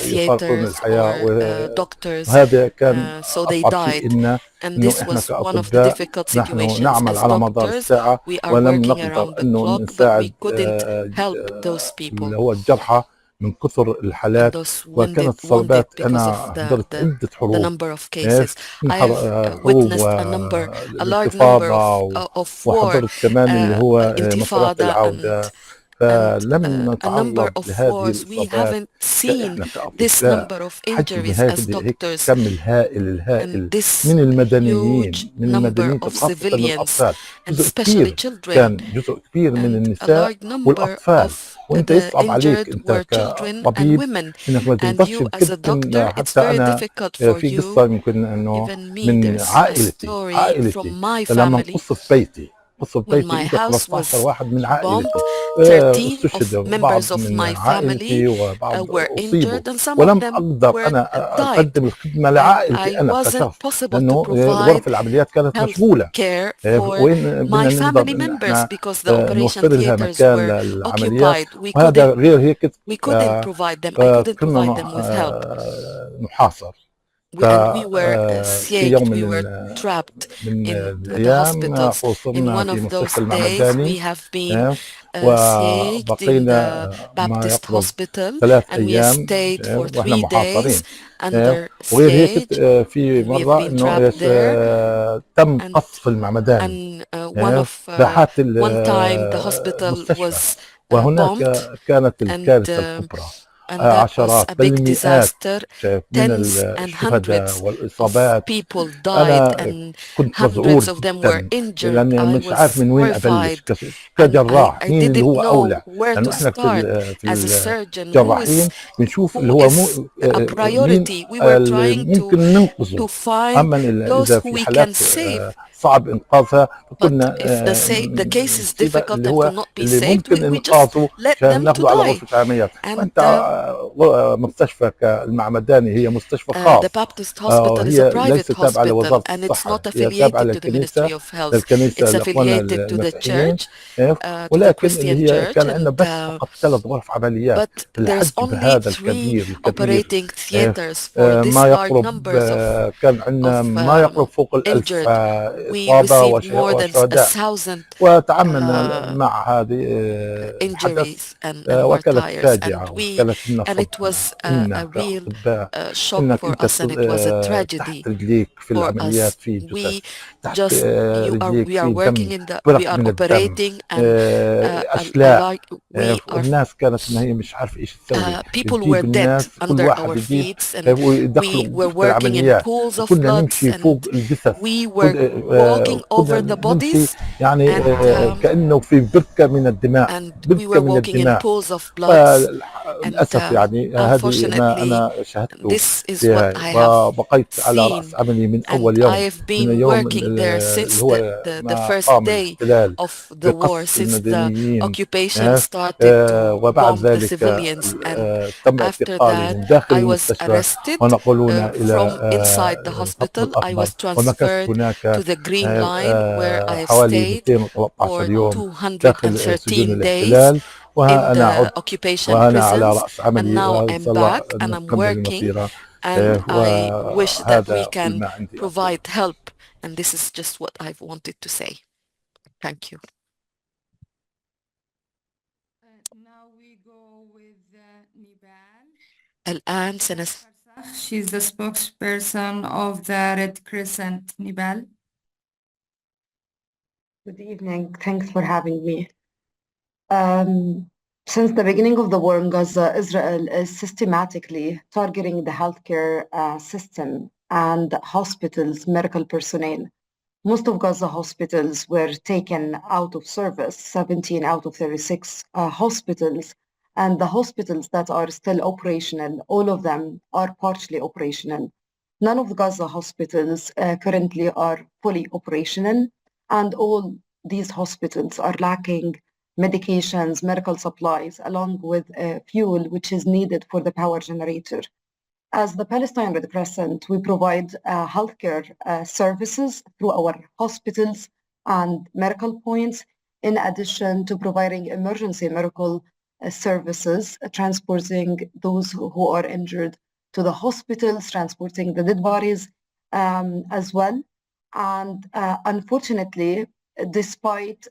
يفارقون theaters الحياة. or doctors, وهذا كان so they أصعب شيء died. إنه And إنه this إحنا was one of the كأطباء difficult نحن situations. نعمل As على مدار doctors, الساعة we are ولم working نقدر around the إنه clock, but we نساعد couldn't help those اللي people هو الجرحى من كثر and الحالات، those وكانت wounded الصعوبات. because of أنا حضرت عدة the حروب، number of cases. من I have حروب witnessed a large number والانتفاضة، of war, وحضرت كمان اللي هو مسيرات الانtifada العودة، and فلم a number نتعرض of لهذه wars. We الإصابات haven't seen كإحنا this كأطباء. number of حجم injuries as هيك doctors كم الهائل and الهائل this من huge المدنيين، من number المدنيين of خاصة civilians الأطفال. and جزء especially كبير children, كان جزء كبير من and a النساء large number والأطفال، of وأنت the يصعب عليك injured أنت were children and كطبيب women. إنك ما And تقدرش you as a تكتم. doctor, it's حتى very أنا difficult for في you. قصة يمكن إنه Even me, من there's a عائلتي story from my لما family. نقص في بيتي، قصة When بيتي my إجا house 15 was واحد من عائلتي bombed, 13 استشهد of members بعض of من my family عائلتي وبعض were أصيبوا، injured and some of ولم them أقدر were أنا died. أقدم الخدمة And لعائلتي I أنا wasn't كشخص، possible to لأنه provide غرف العمليات كانت health مشغولة. care for وين my بدنا نقدر family إن members إحنا because the operation نوفر لها theaters مكان were للعمليات، occupied. وهذا غير هيك We couldn't provide them. I couldn't كنا provide them with help. نحاصر. And we were في يوم sieged. We were trapped من in the الأيام hospitals. In حوصرنا one في of those مستشفى days, we المعمداني، have been sieged in وبقينا the ما Baptist يقرب hospital, 3 and we أيام stayed for وإحنا 3 days محاصرين. under وغير هيك siege, في and we have مرة been إنه trapped there. تم And قصف المعمداني، one time the hospital المستشفى، was وهناك bombed, كانت and الكارثة الكبرى. and that was عشرات a بل big مئات disaster. من Tens and الشهداء hundreds of والإصابات. people died أنا and كنت hundreds مذعور of them were جدا، injured. لأني I مش عارف was من وين أبلش horrified, and كجراح، I مين اللي didn't هو know أولى، where لأنه to إحنا start as a surgeon. الجراحين بنشوف اللي Who هو is a مين priority? We were اللي trying ممكن to ننقذه. find أما those إذا who في we حالات can save. صعب إنقاذها، But فكنا if the case is نصيبها difficult اللي and هو could not be اللي saved, ممكن we just إنقاذه let عشان them to ناخده على die. غرفة العمليات. And وأنت مستشفى كالمعمداني هي مستشفى the خاص، Baptist hospital is a هي private ليست تابعة hospital لوزارة and it's الصحة، not هي تابعة affiliated to the Ministry للكنيسة، of Health. للكنيسة It's لأخواننا affiliated to the المسيحيين. church, to the ولكن اللي Christian هي church, كان عندنا and بس فقط 3 غرف عمليات. but there's الحجم only هذا 3 الكبير operating theaters for this ما large يقرب numbers كان عندنا ما يقرب of فوق 1000 injured. We إصابة received more than وشهداء. 1,000 وتعاملنا مع هذه الحدث، injuries and وكانت martyrs, فاجعة and وكانت لنا it صدمة. was إنا a real كأطباء shock إنك for أنت us, and it was a تحت tragedy رجليك في for العمليات us. في جثث، We تحت just رجليك we are في working دم، in the we برك are من الدم، operating, and أشلاء. like we are والناس كانت ما هي مش عارفة إيش تسوي، people were تجيب dead الناس كل under واحد our يجيب feet, and ويدخلوا we were غرفة working in العمليات، pools of وكنا bloods, نمشي فوق and الجثث، we were walking كنا over the نمشي bodies, يعني and كأنه في بركة من الدماء، we بركة were من walking in الدماء. pools of bloods, and فللأسف يعني هذه ما unfortunately, أنا شاهدته this is what فيها، I have وبقيت على رأس seen. عملي من And أول I يوم، have من been يوم working there since اللي هو the ما first قام day الاحتلال of the war, بقصف since the المدنيين. occupation started to وبعد bomb the ذلك civilians. And تم after اعتقالي that, من داخل I was المستشفى arrested ونقلونا إلى from inside the الخط hospital. I الأحمر، was ومكثت transferred هناك to the Green Line, where I have حوالي stayed 213 for يوم داخل سجون 213 days الاحتلال. in وها أنا the عدت occupation وأنا على prisons. رأس And عملي، now وإن I'm شاء الله back and I'm نكمل working, المسيرة. and I wish that we وهذا كل can ما عندي أقول. provide help. And this is just what I've wanted to say. Thank you. Now we go with Nibal. الآن She's the spokesperson of the Red Crescent. Nibal. Good evening. Thanks for having me. Since the beginning of the war in Gaza, Israel is systematically targeting the healthcare system and hospitals, medical personnel. Most of Gaza hospitals were taken out of service. 17 out of 36 hospitals And the hospitals that are still operational, all of them are partially operational. None of the Gaza hospitals currently are fully operational, and all these hospitals are lacking medications, medical supplies, along with fuel, which is needed for the power generator. As the Palestinian Red Crescent, we provide healthcare services through our hospitals and medical points, in addition to providing emergency medical services, transporting those who are injured to the hospitals, transporting the dead bodies as well. And unfortunately, despite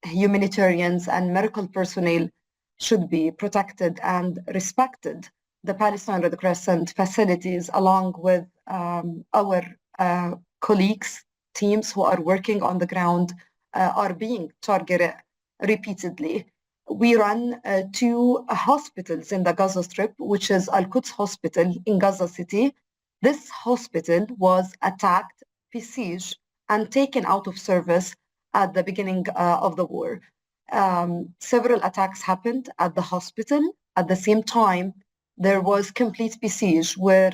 humanitarians and medical personnel should be protected and respected, the Palestinian Red Crescent facilities, along with our colleagues, teams who are working on the ground, are being targeted repeatedly. We run two hospitals in the Gaza Strip, which is Al-Quds Hospital in Gaza City. This hospital was attacked, besieged, and taken out of service at the beginning of the war. Several attacks happened at the hospital. At the same time, there was complete besiege where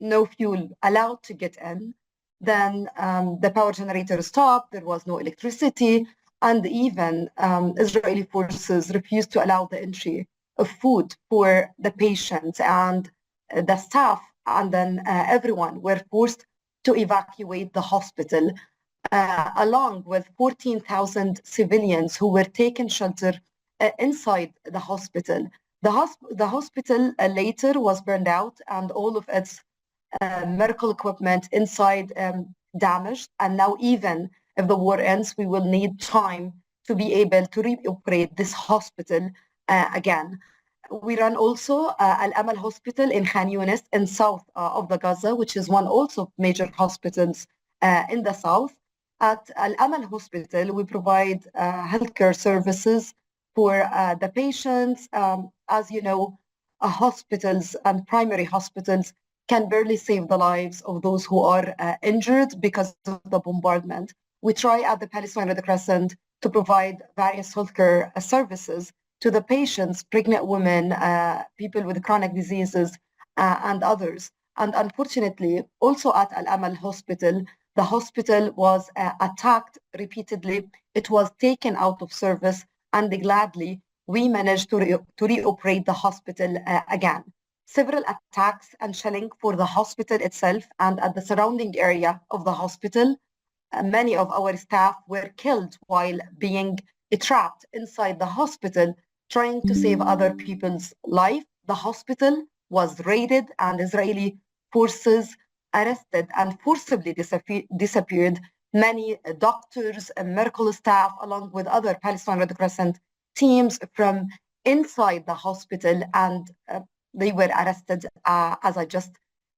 no fuel allowed to get in. Then the power generator stopped, there was no electricity, and even Israeli forces refused to allow the entry of food for the patients and the staff, and then everyone were forced to evacuate the hospital, along with 14,000 civilians who were taken shelter inside the hospital. The hospital later was burned out, and all of its medical equipment inside damaged. And now, even if the war ends, we will need time to be able to reoperate this hospital again. We run also Al-Amal Hospital in Khan Yunis in south of the Gaza, which is one also major hospitals in the south. At Al-Amal Hospital, we provide healthcare services for the patients. As you know, hospitals and primary hospitals can barely save the lives of those who are injured because of the bombardment. We try at the Palestinian Red Crescent to provide various healthcare services to the patients, pregnant women, people with chronic diseases, and others. And unfortunately, also at Al-Amal Hospital, the hospital was attacked repeatedly. It was taken out of service, and gladly, we managed to reoperate the hospital again. Several attacks and shelling for the hospital itself and at the surrounding area of the hospital. Many of our staff were killed while being trapped inside the hospital, trying to save other people's life. The hospital was raided, and Israeli forces arrested and forcibly disappeared many doctors and medical staff, along with other Palestinian Red Crescent teams from inside the hospital, and they were arrested, as I just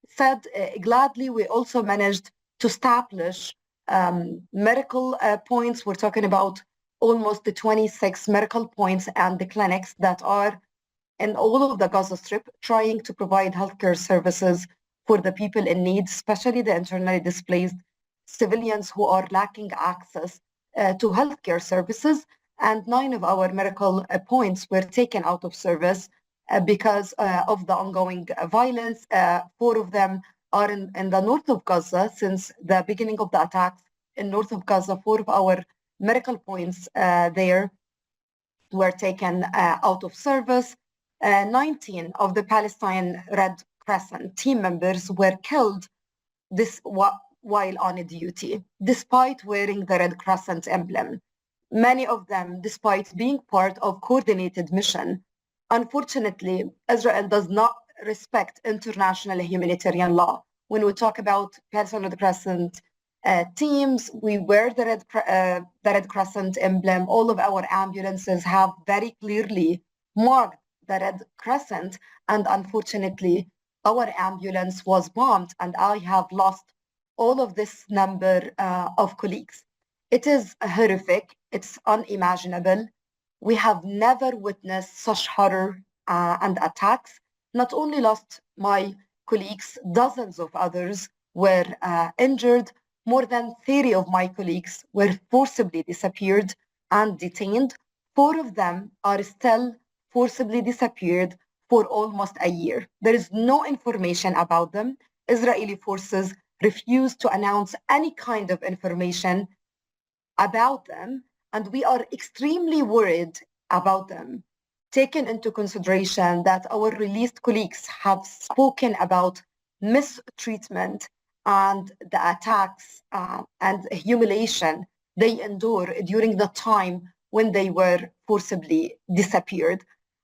said. Gladly, we also managed to establish medical points. We're talking about almost the 26 medical points and the clinics that are in all of the Gaza Strip, trying to provide healthcare services for the people in need, especially the internally displaced civilians who are lacking access to healthcare services. And 9 of our medical points were taken out of service because of the ongoing violence. 4 of them are in the north of Gaza. Since the beginning of the attacks in north of Gaza, 4 of our medical points there were taken out of service. 19 of the Palestinian Red Crescent team members were killed while on duty, despite wearing the Red Crescent emblem. Many of them, despite being part of coordinated mission. Unfortunately, Israel does not respect international humanitarian law. When we talk about Palestinian Red Crescent teams, we wear the Red Crescent emblem. All of our ambulances have very clearly marked the Red Crescent, and unfortunately, our ambulance was bombed, and I have lost all of this number of colleagues. It is horrific. It's unimaginable. We have never witnessed such horror and attacks. Not only lost my colleagues, dozens of others were injured. More than 30 of my colleagues were forcibly disappeared and detained. 4 of them are still forcibly disappeared for almost a year. There is no information about them. Israeli forces refuse to announce any kind of information about them, and we are extremely worried about them, taking into consideration that our released colleagues have spoken about mistreatment and the attacks and humiliation they endure during the time when they were forcibly disappeared.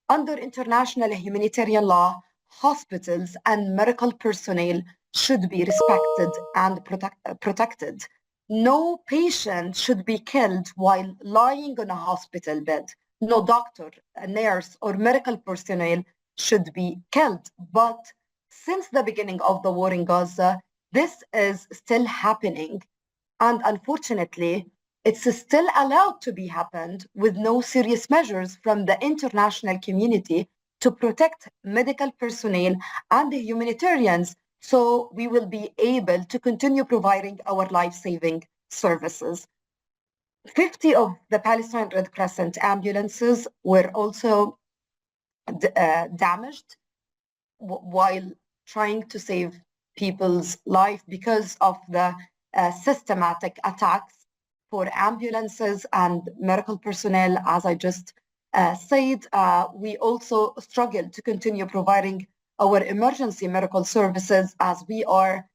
Under international humanitarian law, hospitals and medical personnel should be respected and protected. No patient should be killed while lying on a hospital bed. No doctor, a nurse, or medical personnel should be killed. But since the beginning of the war in Gaza, this is still happening. And unfortunately, it's still allowed to be happened with no serious measures from the international community to protect medical personnel and the humanitarians, so we will be able to continue providing our life-saving services. 50 of the Palestinian Red Crescent ambulances were also damaged while trying to save people's life because of the systematic attacks for ambulances and medical personnel. As I just said, we also struggle to continue providing our emergency medical services as we are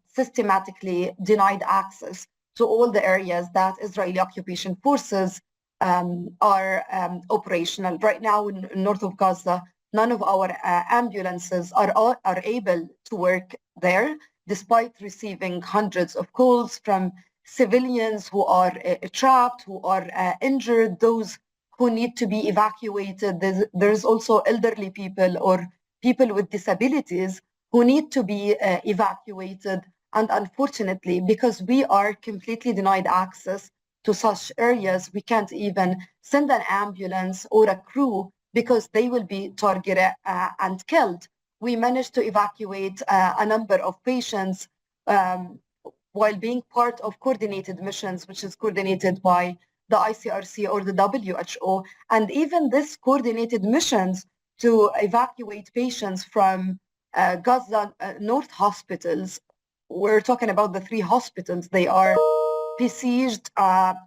systematically denied access to all the areas that Israeli occupation forces are operational. Right now in north of Gaza, none of our ambulances are able to work there, despite receiving hundreds of calls from civilians who are trapped, who are injured, those who need to be evacuated. There's also elderly people or people with disabilities who need to be evacuated. And unfortunately, because we are completely denied access to such areas, we can't even send an ambulance or a crew because they will be targeted and killed. We managed to evacuate a number of patients while being part of coordinated missions, which is coordinated by the ICRC or the WHO. And even this coordinated missions to evacuate patients from Gaza North hospitals, we're talking about the 3 hospitals, they are besieged,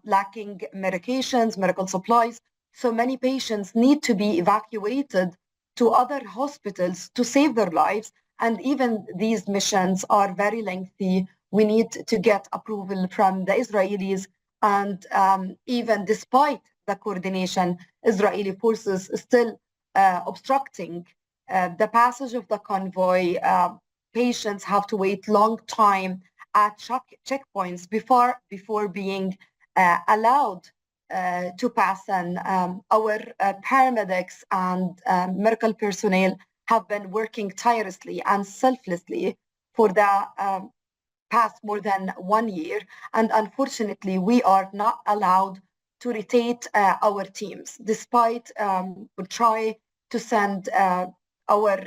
lacking medications, medical supplies. So many patients need to be evacuated to other hospitals to save their lives. And even these missions are very lengthy. We need to get approval from the Israelis. And even despite the coordination, Israeli forces still obstructing the passage of the convoy. Patients have to wait long time at checkpoints before being allowed to pass. And our paramedics and medical personnel have been working tirelessly and selflessly for the past more than 1 year. And unfortunately, we are not allowed to rotate our teams, despite we try to send our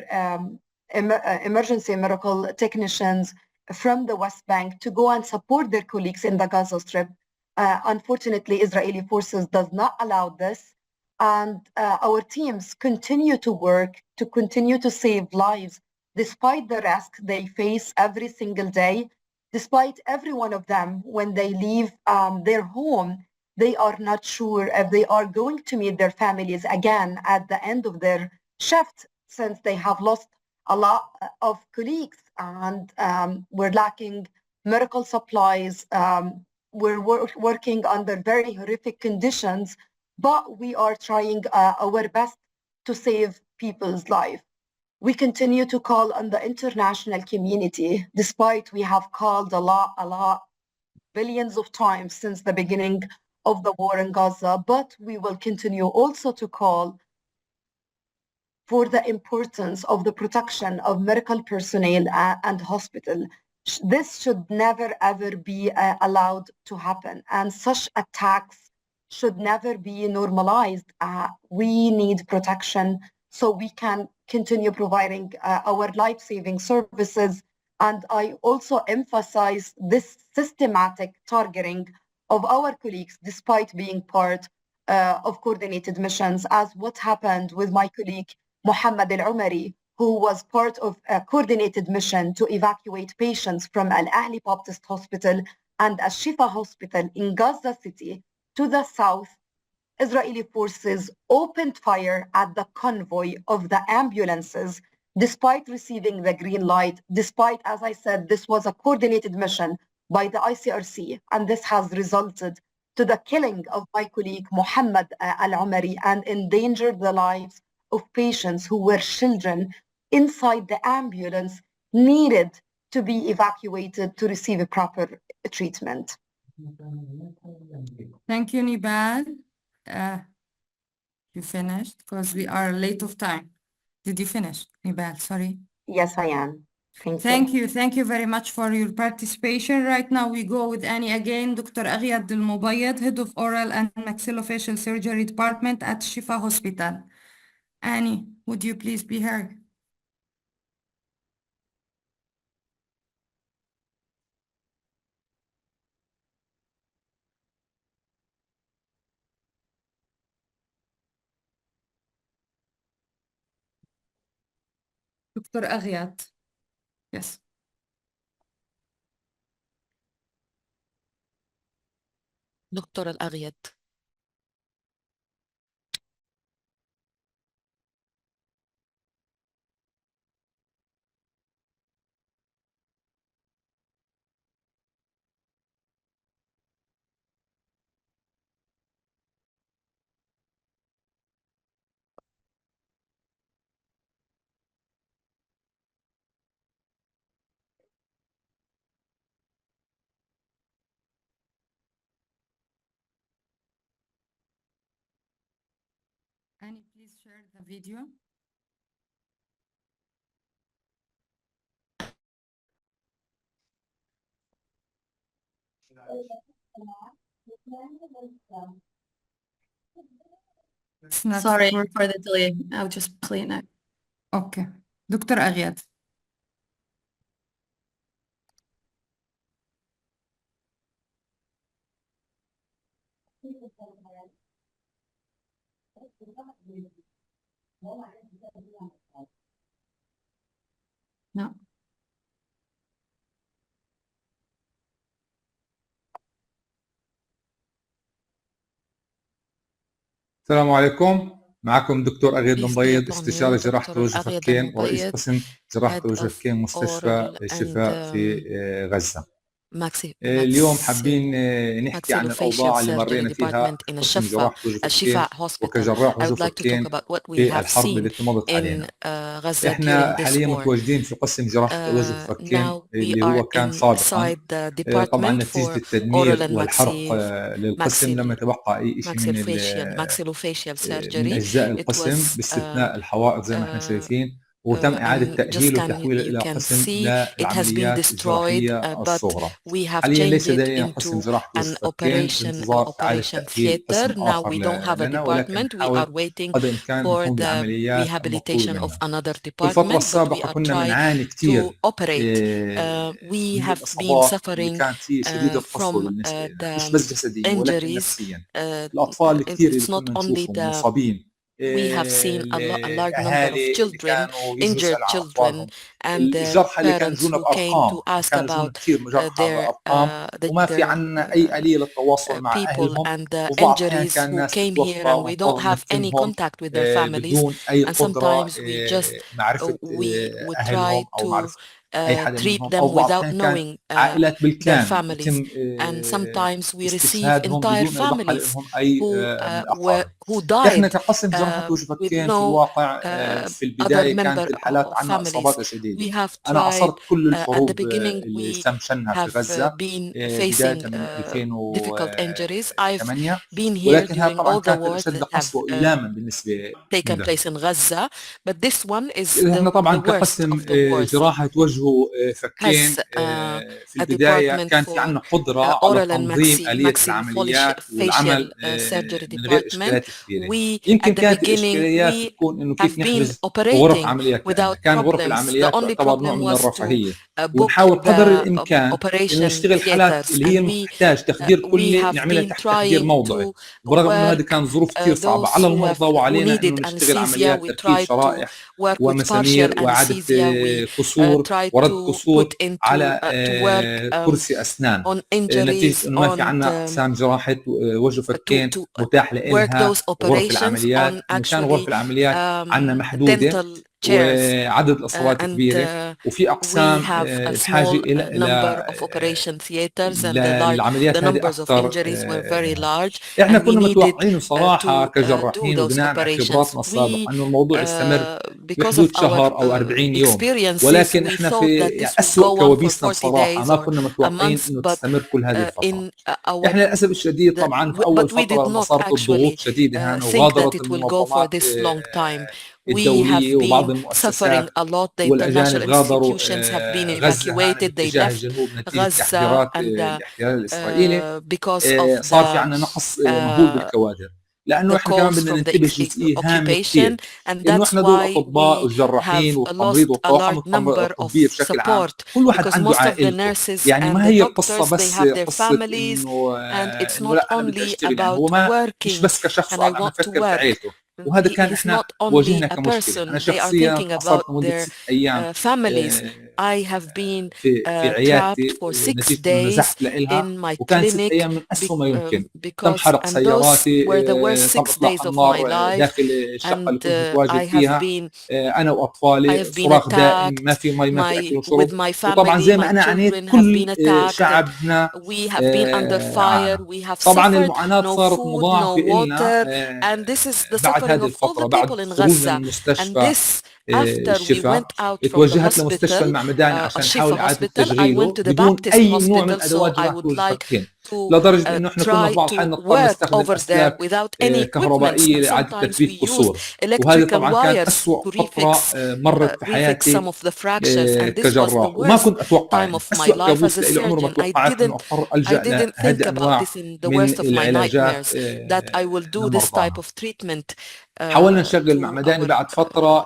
emergency medical technicians from the West Bank to go and support their colleagues in the Gaza Strip. Unfortunately, Israeli forces does not allow this. And our teams continue to work to continue to save lives, despite the risk they face every single day. Despite every one of them, when they leave their home, they are not sure if they are going to meet their families again at the end of their shift, since they have lost a lot of colleagues and we're lacking medical supplies. We're working under very horrific conditions, but we are trying our best to save people's life. We continue to call on the international community, despite we have called a lot, billions of times since the beginning of the war in Gaza, but we will continue also to call for the importance of the protection of medical personnel and hospital. This should never ever be allowed to happen, and such attacks should never be normalized. We need protection so we can continue providing our life-saving services. And I also emphasize this systematic targeting of our colleagues, despite being part of coordinated missions, as what happened with my colleague Mohammed Al-Umari, who was part of a coordinated mission to evacuate patients from Al-Ahli Baptist Hospital and Al-Shifa Hospital in Gaza City to the south. Israeli forces opened fire at the convoy of the ambulances, despite receiving the green light, despite, as I said, this was a coordinated mission by the ICRC, and this has resulted to the killing of my colleague Mohammed Al-Umari and endangered the lives of patients who were children inside the ambulance, needed to be evacuated to receive a proper treatment. Thank you, Nibal. You finished? Because we are late of time. Did you finish, Nibal? Sorry. Yes, I am. Thank you. Thank you. Thank you very much for your participation. Right now we go with Annie again, Dr. Aghyad Al-Mubayyad, Head of Oral and Maxillofacial Surgery Department at Shifa Hospital. Annie, would you please be heard? Dr. Aghyad. Yes. دكتور الأغيد. Annie, please share the video. It's not Sorry support- for the delay. I'll just play it now. Okay. Dr. Aghyad. No. السلام عليكم. معكم دكتور أغيد Please المبيض، be upon استشاري you, جراحة Dr. الوجه أغيد فكين ورئيس المبيض, قسم جراحة Head الوجه of فكين مستشفى Oral الشفاء في غزة. and اليوم حابين نحكي عن الأوضاع Maxillofacial اللي مرينا Surgery فيها Department in قسم الشفا جراحة وجه فكين الشفاء Hospital. وكجراح I وجه would like to talk فكين about what we في have الحرب seen التي مضت in علينا. Gaza during احنا this حاليا war. متواجدين في قسم جراحة الوجه فكين Now we اللي هو are كان سابقا. inside the طبعا department نتيجة for التدمير oral and والحرق للقسم لم يتبقى أي شيء maxillofacial من surgery. أجزاء It القسم was باستثناء الحوائط زي ما احنا شايفين، وتم إعادة and just تأهيله you وتحويله إلى can قسم see it has been للعمليات destroyed, الجراحية but الصغرى. we have حاليا changed ليس it لدينا قسم into جراحة an وجه فكين بانتظار إعادة operation تأهيل theater. قسم Now آخر we don't have a لنا، ولكن department. We are نحاول waiting قدر الإمكان for نقوم the بالعمليات المطلوبة rehabilitation of منا. another في الفترة department, but we السابقة are كنا trying بنعاني to كثير operate. We من have been الإصابات اللي suffering كانت هي شديدة القسوة from بالنسبة لنا، مش the بس جسديا ولكن injuries. نفسيا. الأطفال الكثير اللي It's not كنا only نشوفهم the مصابين، we have seen a large number of الأهالي اللي children, كانوا يجوا injured يسألوا عن children, أطفالهم، and their الجرحى اللي كانوا parents يجونا who came بأرقام، to ask كانوا يجونا about كثير جرحى بأرقام وما في عنا أي آلية للتواصل مع people أهلهم، and the وبعض الأحيان injuries كان who ناس came here تتوفى and we don't ونضطر have any ندفنهم contact with their families, بدون أي and قدرة sometimes we just معرفة we try أهلهم أو to معرفة أي حدا treat منهم، them أو بعض without الأحيان كان knowing عائلات their بالكامل families, يتم and sometimes we receive استشهادهم entire بدون أن يبقى families لهم أي من الأقارب. who إحنا died كقسم جراحة وجه with فكين في no الواقع في other البداية member كانت الحالات of عنا families. إصابات We شديدة. have أنا tried عاصرت كل at the الحروب beginning اللي we تم شنها في have غزة been بداية facing من difficult injuries. I've 2008، been here ولكنها during طبعا all the كانت wars الأشد that have قسوة وإيلاما بالنسبة taken لنا. place in Gaza, but this one is احنا طبعا the worst كقسم of the wars. جراحة وجه فكين Has في a البداية department كان في for عندنا قدرة على oral and تنظيم آلية العمليات والعمل maxillofacial surgery من غير department. إشكالات كبيرة. يمكن كانت الإشكاليات تكون إنه كيف نحجز غرف عمليات كاملة. كان غرف العمليات تعتبر نوع من الرفاهية، ونحاول قدر الإمكان إنه نشتغل حالات اللي هي محتاج تخدير كلي نعملها تحت تخدير موضعي، وبرغم إنه هذه كان ظروف كثير صعبة على المرضى وعلينا إنه نشتغل عمليات تركيب شرائح ومسامير وإعادة كسور ورد كسور على كرسي أسنان، نتيجة إنه ما في عنا أقسام جراحة وجه فكين متاح لإلها غرف العمليات. كان غرف العمليات عنا محدودة وعدد الإصابات كبيرة، وفي أقسام بحاجة إلى العمليات هذه أكثر. إحنا كنا متوقعين صراحة كجراحين وبناء على خبراتنا السابقة أنه الموضوع يستمر بحدود شهر أو 40 يوم، ولكن إحنا في أسوأ كوابيسنا بصراحة ما كنا متوقعين أنه تستمر كل هذه الفترة. إحنا للأسف الشديد طبعا في أول فترة لما صارت الضغوط شديدة هنا وغادرت المنظمات الدولية وبعض المؤسسات والأجانب غادروا غزة باتجاه الجنوب نتيجة تحذيرات الاحتلال الإسرائيلي، صار في عنا نقص مهول بالكوادر، لأنه إحنا كمان بدنا ننتبه جزئية هامة كثير، إنه إحنا دول الأطباء والجراحين والتمريض والطواقم الطبية بشكل عام كل واحد عنده عائلته، يعني ما هي القصة بس قصة إنه لا أنا بدي أشتغل، يعني هو ما مش بس كشخص أنا بفكر في عائلته، وهذا كان إحنا واجهنا كمشكلة. أنا شخصيا قصرت لمدة 6 أيام في عيادتي نتيجة إنه نزحت لإلها، وكان 6 أيام من أسوأ ما يمكن. تم حرق سياراتي، تم إطلاق النار داخل الشقة اللي كنت متواجد فيها أنا وأطفالي، صراخ دائم، ما في مي ما في أكل وشرب، وطبعا زي ما أنا عانيت كل شعبنا عانى. طبعا المعاناة صارت مضاعفة إلنا بعد هذه الفترة، بعد خروجنا من المستشفى الشفاء توجهت لمستشفى المعمداني عشان نحاول إعادة تشغيله بدون أي نوع من أدوات جراحة الفكين، لدرجة إنه إحنا كنا في بعض الأحيان نضطر نستخدم أسلاك كهربائية لإعادة تثبيت كسور، وهذه طبعا كانت أسوأ فترة مرت في حياتي كجراح، وما كنت أتوقع يعني أسوأ كابوس لي عمره ما توقعت إنه أضطر ألجأ لهذه الأنواع من العلاجات لمرضانا. حاولنا نشغل معمداني بعد فترة،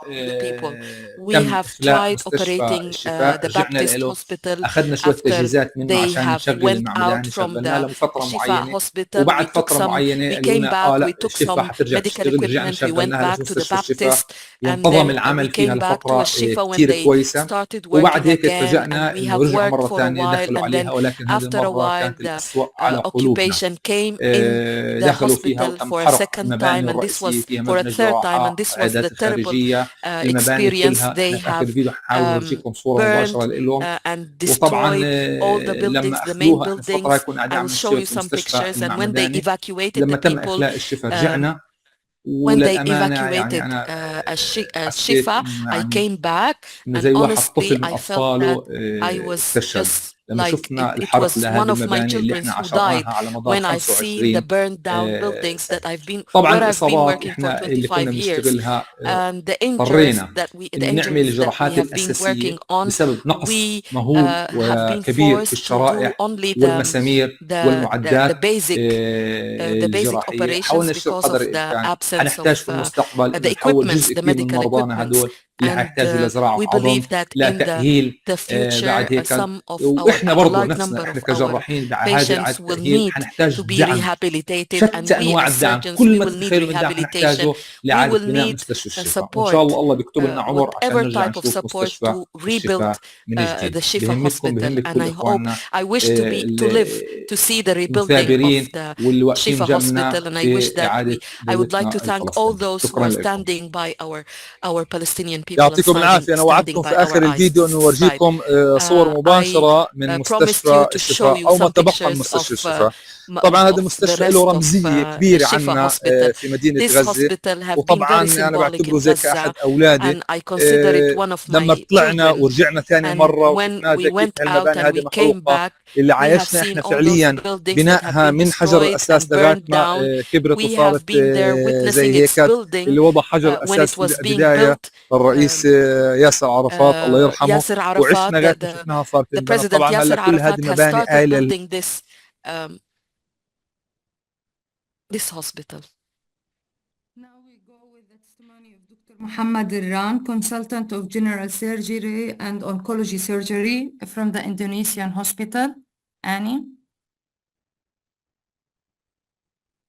تم إخلاء مستشفى الشفاء، رجعنا له، أخذنا شوية تجهيزات منه عشان نشغل المعمداني، شغلناه له فترة معينة، وبعد فترة معينة قالوا لنا لا الشفاء حترجع تشتغل، رجعنا شغلناها لمستشفى الشفاء وانتظم العمل فيها لفترة كتير كويسة، وبعد هيك تفاجأنا إنه رجعوا مرة ثانية دخلوا عليها، ولكن هذه المرة كانت الأسوأ على قلوبنا. دخلوا فيها وتم حرق المباني الرئيسية فيها، مبنى الجراحة، العيادات الخارجية، المباني كلها. احنا في اخر الفيديو حنحاول نورجيكم صورة مباشرة لهم. وطبعا لما اخذوها احنا فترة كنا قاعدين عم نشتغل في مستشفى المعمداني، لما تم اخلاء الشفاء رجعنا، وللأمانة يعني أنا حسيت إنه إنه زي واحد طفل من أطفاله استشهد لما شفنا الحرق لهذه المباني اللي إحنا عاشرناها على مدار 25. طبعا الإصابات إحنا اللي كنا بنشتغلها اضطرينا إنه نعمل الجراحات الأساسية بسبب نقص مهول وكبير في الشرائح والمسامير والمعدات الجراحية. حاولنا نشتغل قدر الإمكان. حنحتاج في المستقبل نحول جزء كبير من مرضانا هدول اللي حيحتاجوا لزراعة عظم، لا تأهيل بعد هيك. وإحنا برضو نفسنا إحنا كجراحين بعد التأهيل حنحتاج دعم، شتى أنواع الدعم، كل ما تتخيلوا من دعم حنحتاجه لإعادة بناء مستشفى الشفاء. وإن شاء الله بيكتب لنا عمر عشان نرجع نشوف مستشفى الشفاء من جديد. بهمكم كل إخواننا المثابرين واللي واقفين جنبنا في إعادة دولتنا الفلسطينية. شكرا لكم. يعطيكم العافية. أنا وعدتكم في آخر الفيديو أنه أورجيكم صور مباشرة من مستشفى الشفاء أو ما تبقى من مستشفى الشفاء. طبعا هذا المستشفى له رمزية كبيرة عنا في مدينة غزة، وطبعا أنا بعتبره زي كأحد أولادي. لما طلعنا ورجعنا ثاني مرة وشفنا كيف هالمباني هذه محروقة اللي عايشنا احنا فعليا بنائها من حجر الأساس لغاية ما كبرت وصارت زي هيك، اللي وضع حجر الأساس في البداية الرئيس ياسر عرفات الله يرحمه، وعشنا لغاية ما شفناها صارت تنبنى. طبعا هلا كل هذه المباني this hospital. testimony of Dr. Muhammad Irran, consultant of general surgery and oncology surgery from the Indonesian hospital. Annie?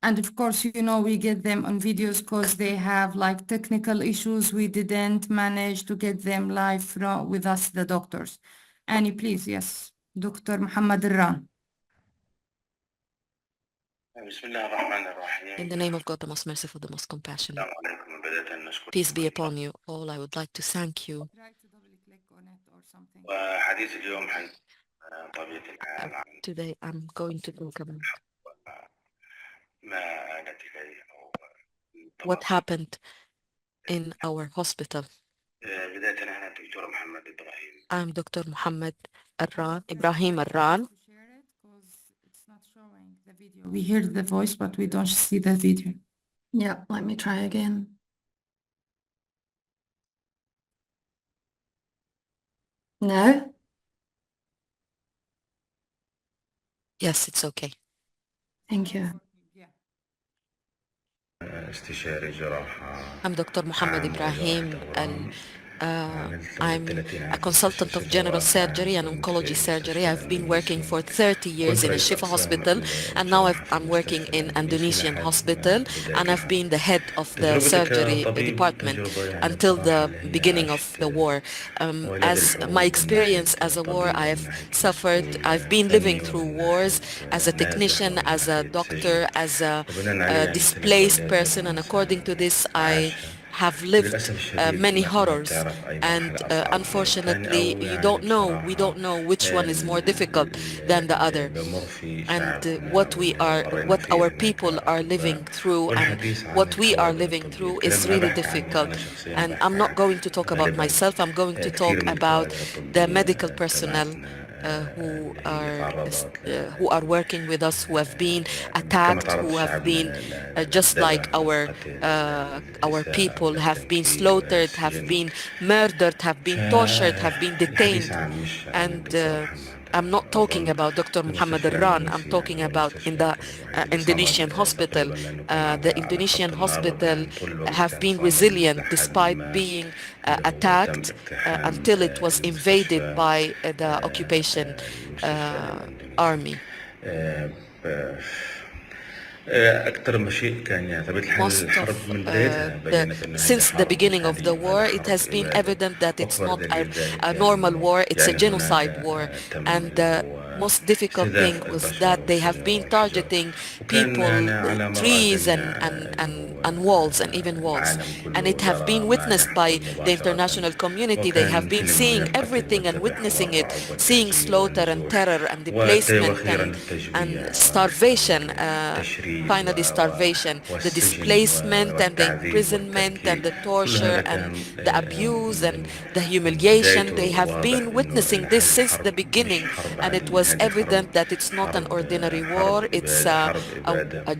And of course, you know, we get them on videos because they have like technical issues. We didn't manage to get them live with us, the doctors. Annie, please, yes. Dr. Muhammad Irran. In the name of God, the most merciful, the most compassionate. Peace be upon you all. I would like to thank you. Try to double click on it or something. Today, I'm going to talk about what happened in our hospital. I'm Dr. Muhammad Ibrahim Arran. Share it because it's not showing the video. We hear the voice, but we don't see the video. Yeah, let me try again. Now? Yes, it's okay. Thank you. Yeah. I'm Dr. Muhammad Ibrahim I'm a consultant of general surgery and oncology surgery. I've been working for 30 years in a Shifa hospital, and now I'm working in Indonesian hospital, and I've been the head of the surgery department until the beginning of the war. As my experience as a war, I've been living through wars as a technician, as a doctor, as a displaced person, and according to this, I have lived many horrors, and unfortunately we don't know which one is more difficult than the other, and what our people are living through and what we are living through is really difficult. And I'm not going to talk about myself, I'm going to talk about the medical personnel who are working with us, who have been attacked, who have been just like our people have been slaughtered, have been murdered, have been tortured, have been detained. And I'm not talking about Dr. Muhammad Irran. I'm talking about in the Indonesian hospital. The Indonesian hospital have been resilient despite being attacked until it was invaded by the occupation army. Since the beginning of the war, it has been evident that it's not a normal war, it's a genocide war. And the most difficult thing was that they have been targeting people, trees and walls, and even walls. And it have been witnessed by the international community. They have been seeing everything and witnessing it, seeing slaughter and terror and displacement and starvation. Finally starvation, the displacement and the imprisonment and the torture and the abuse and the humiliation. They have been witnessing this since the beginning, and it was evident that it's not an ordinary war, it's a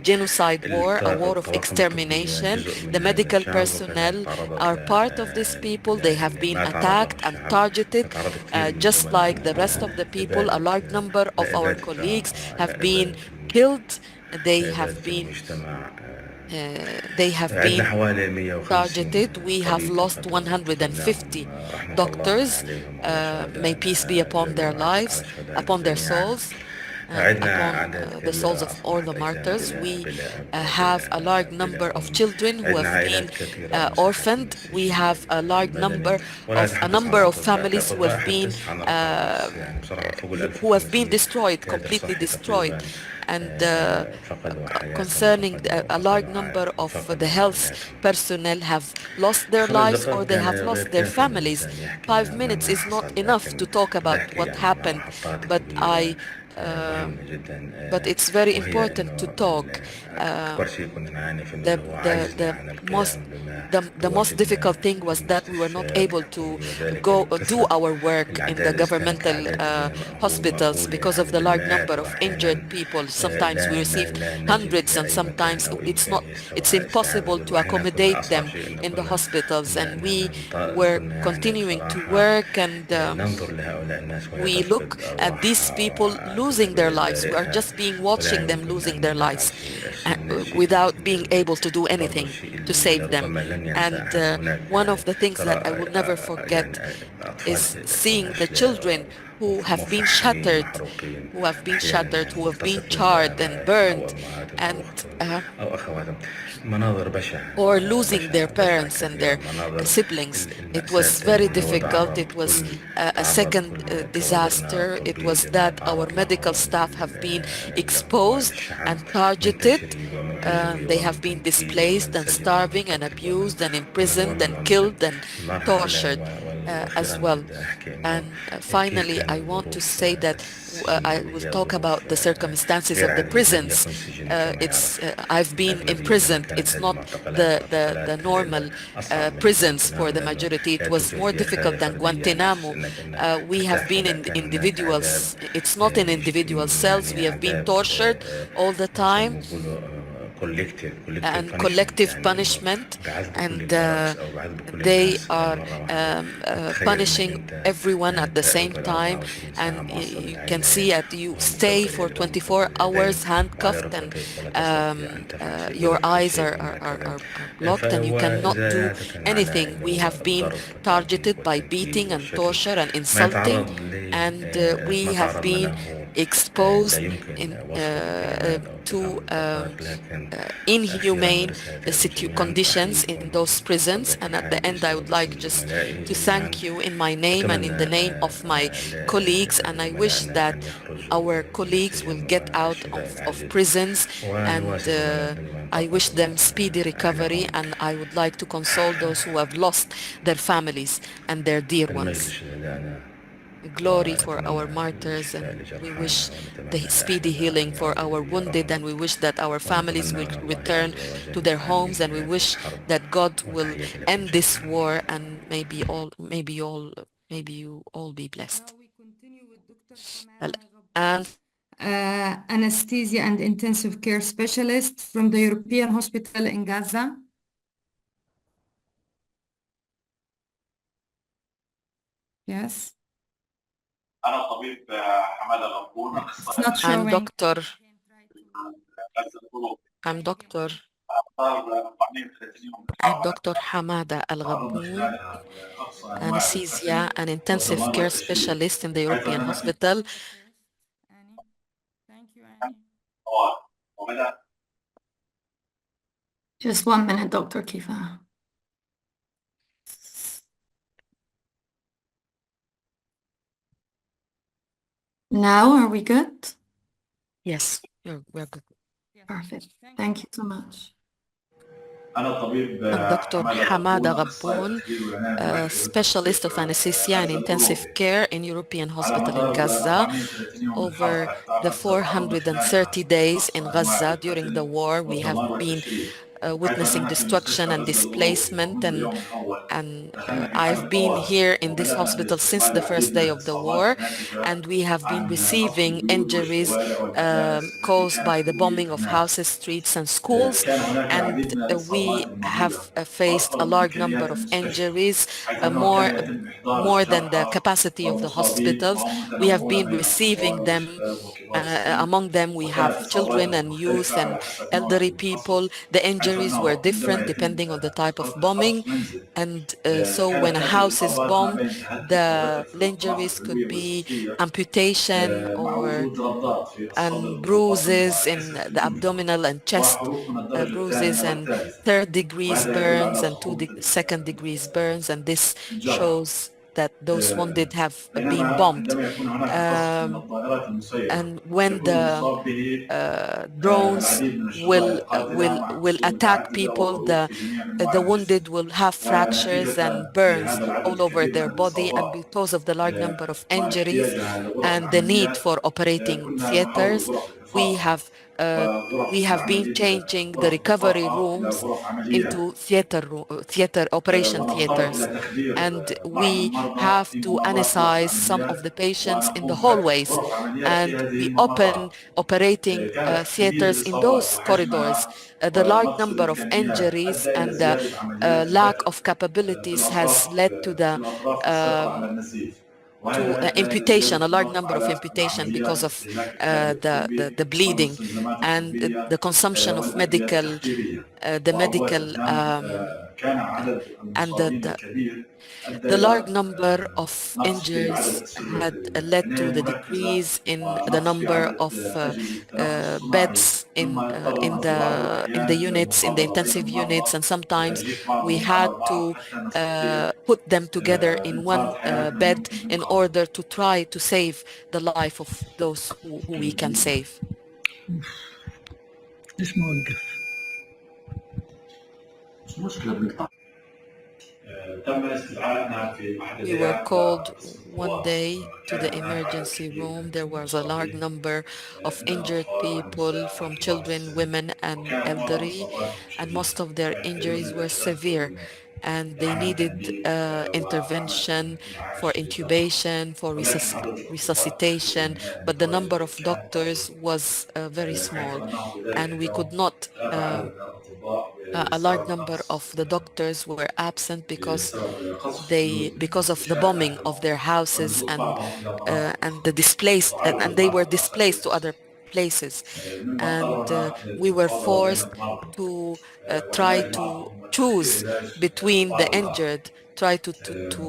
genocide war, a war of extermination. The medical personnel are part of these people. They have been attacked and targeted just like the rest of the people. A large number of our colleagues have been killed. They have been targeted. We have lost 150 doctors. May peace be upon their lives, upon their souls, upon the souls of all the martyrs. We have a large number of children who have been orphaned. We have a large number of families who have been destroyed, completely destroyed. And concerning a large number of the health personnel have lost their lives or they have lost their families. 5 minutes is not enough to talk about what happened, but it's very important to talk. The most difficult thing was that we were not able to go do our work in the governmental hospitals because of the large number of injured people. Sometimes we receive hundreds, and sometimes it's impossible to accommodate them in the hospitals. And we were continuing to work, and we look at these people losing their lives. We are just being watching them losing their lives without being able to do anything to save them. And one of the things that I will never forget is seeing the children who have been shattered, who have been shattered, who have been charred and burned, and or losing their parents and their siblings. It was very difficult. It was a second disaster. It was that our medical staff have been exposed and targeted. They have been displaced and starving and abused and imprisoned and killed and tortured as well. And finally, I want to say that I will talk about the circumstances of the prisons. I've been imprisoned. It's not the normal prisons for the majority. It was more difficult than Guantanamo. We have been in individuals. It's not in individual cells. We have been tortured all the time and collective punishment, and they are punishing everyone at the same time. And you can see you stay for 24 hours handcuffed, and your eyes are blocked, and you cannot do anything. We have been targeted by beating and torture and insulting, and we have been exposed to inhumane conditions in those prisons. And at the end, I would like just to thank you in my name and in the name of my colleagues. And I wish that our colleagues will get out of prisons, and I wish them speedy recovery. And I would like to console those who have lost their families and their dear ones. Glory for our martyrs, and we wish the speedy healing for our wounded, and we wish that our families will return to their homes, and we wish that God will end this war, and maybe you all be blessed. Now we continue with Dr. Hamada And anesthesia and intensive care specialist from the European Hospital in Gaza. Yes. أنا الطبيب حمادة غبون It's not I'm showing. Dr. غزة الطرق I'm Dr. أخطار 34 يوم I'm Dr. Hamada Al-Ghabboun, anesthesia and intensive care specialist in the European Hospital. Annie. Thank you, Annie. وبدأ Just 1 minute, Dr. Kifa. Now, are we good? Yes, we're good. Perfect. Thank you so much. أنا الطبيب I'm Dr. Hamada أخصائي Ghabboun, التخدير والعناية المركزي specialist of anesthesia and intensive care in European Hospital in Gaza. Over the 430 days in Gaza during the war, we have been witnessing destruction and displacement, and I've been here in this hospital since the first day of the war, and we have been receiving injuries caused by the bombing of houses, streets, and schools, and we have faced a large number of injuries, more than the capacity of the hospitals. We have been receiving them. Among them, we have children and youth and elderly people. The injuries were different depending on the type of bombing. And so when a house is bombed, the injuries could be amputation and bruises in the abdominal and chest, bruises and third degrees burns and second degrees burns. And this shows that those wounded have been bombed. And when the drones will attack people, the wounded will have fractures and burns all over their body. And because of the large number of injuries and the need for operating theaters, we have been changing the recovery rooms into theater operation theaters, and we have to anesthetize some of the patients in the hallways, and we open operating theaters in those corridors. The large number of injuries and the lack of capabilities has led to the to amputation, a large number of amputation because of the bleeding and the consumption of medical, the medical كان عدد and المصابين الكبير أدى the large إلى number of نقص في عدد injuries السرير had في led to العناية the المركزة decrease in the ونقص في number عدد of أجهزة التنفس الصناعي beds مما يضطر الناس في بعض in the الأحيان إلى units, in the المخاطرة بين intensive units, المرضى and sometimes وتأجيل بعض we had العمل معهم to حتى نستطيع put them together in إنقاذ one حياتهم bed من in الخطر. order to try to save the life of those who we can save. ليش ما وقف؟ مش مشكلة بنقطع. تم استدعائنا في أحد We were الأيام called one للاستطلاع day to the كان هناك عدد emergency كبير room. من There was a large المصابين number of من injured الأطفال people والنساء from وكبار children, السن women, and وكان معظم elderly, إصاباتهم and شديدة most of their ويحتاجون injuries إلى were إسعاف severe, فوري and they إعادة needed تأهيل وعمل intervention رعاية for شديدة intubation, for ولكن عدد الأطباء في resuscitation, العناية but the number المركزة of كان doctors قليل was very حيث small, أنه في ذلك and we اليوم could not غاب عدد من الأطباء a large بسبب number of نقص the doctors were absent because بسبب قصف they سلول because of the شارع bombing أحد of their المواقع houses ونزول بعضهم إلى المناطق and the الأخرى displaced وعدد and they were المرضى أخذ displaced to يزيد other places, مما and اضطرنا we were للمفاضلة بين forced المرضى to try والعلاج to معهم وتأخير choose علاج between the بعض الآخر injured, try to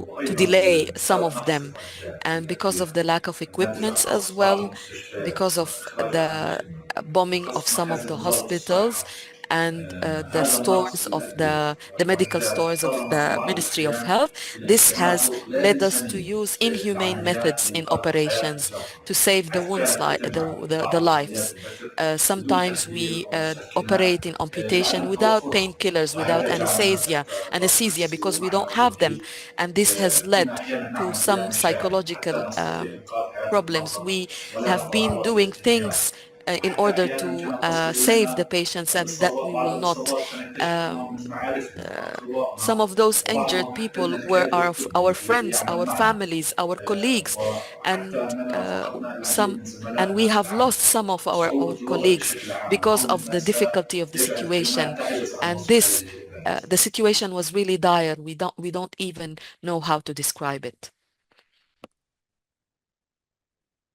وأيضا delay some بسبب of نقص them, المعدات and because التي of the lack of تنزع equipments خاص as بعض well, المستشفيات because of وإخراج the الأنشطة bombing of وقصف some of مكاتب the وزارة hospitals الصحة and the هذا stores النقص of يؤدي the medical والمعدات stores of اضطرنا في the بعض Ministry of الأحيان Health. إلى This has التنقل led us to للجسدي use inhumane لعمليات methods in إنقاذ الحياة operations الأخرى to save the حيث one's كانت life, تتم the بعض عمليات lives. البتر بدون Sometimes we تخدير أو مسكنات operate in amputation لعدم without توفرها painkillers, without وهذا يجعلنا anesthesia because نسير we مع don't have them, المتوفي and this has كنا led أحيانا to نعمل بلا some مشاهد حتى psychological نستطيع إنقاذ حياة problems. المرضى We ولا have been نتعرض doing للانتهاك things in وحتى order أحيانا to كانت تصل save the إلينا patients and that الإصابات we will بعض not الإصابات فنكتشف أنه um, من معارفنا uh, وأقربائنا some of those injured وبعضهم people احتل were قيادة الطب our الذي friends, يعمل our معنا families, our colleagues, وحتى and أننا فقدنا العديد some من and we زملائنا في have العمل lost some of our صعوبة الوضع colleagues بشكل عام because أمر of the مأساة difficulty of the يجعل الكل ما situation. يتعجز عن And وصف this هذه the situation was really dire. We don't even know how to describe it.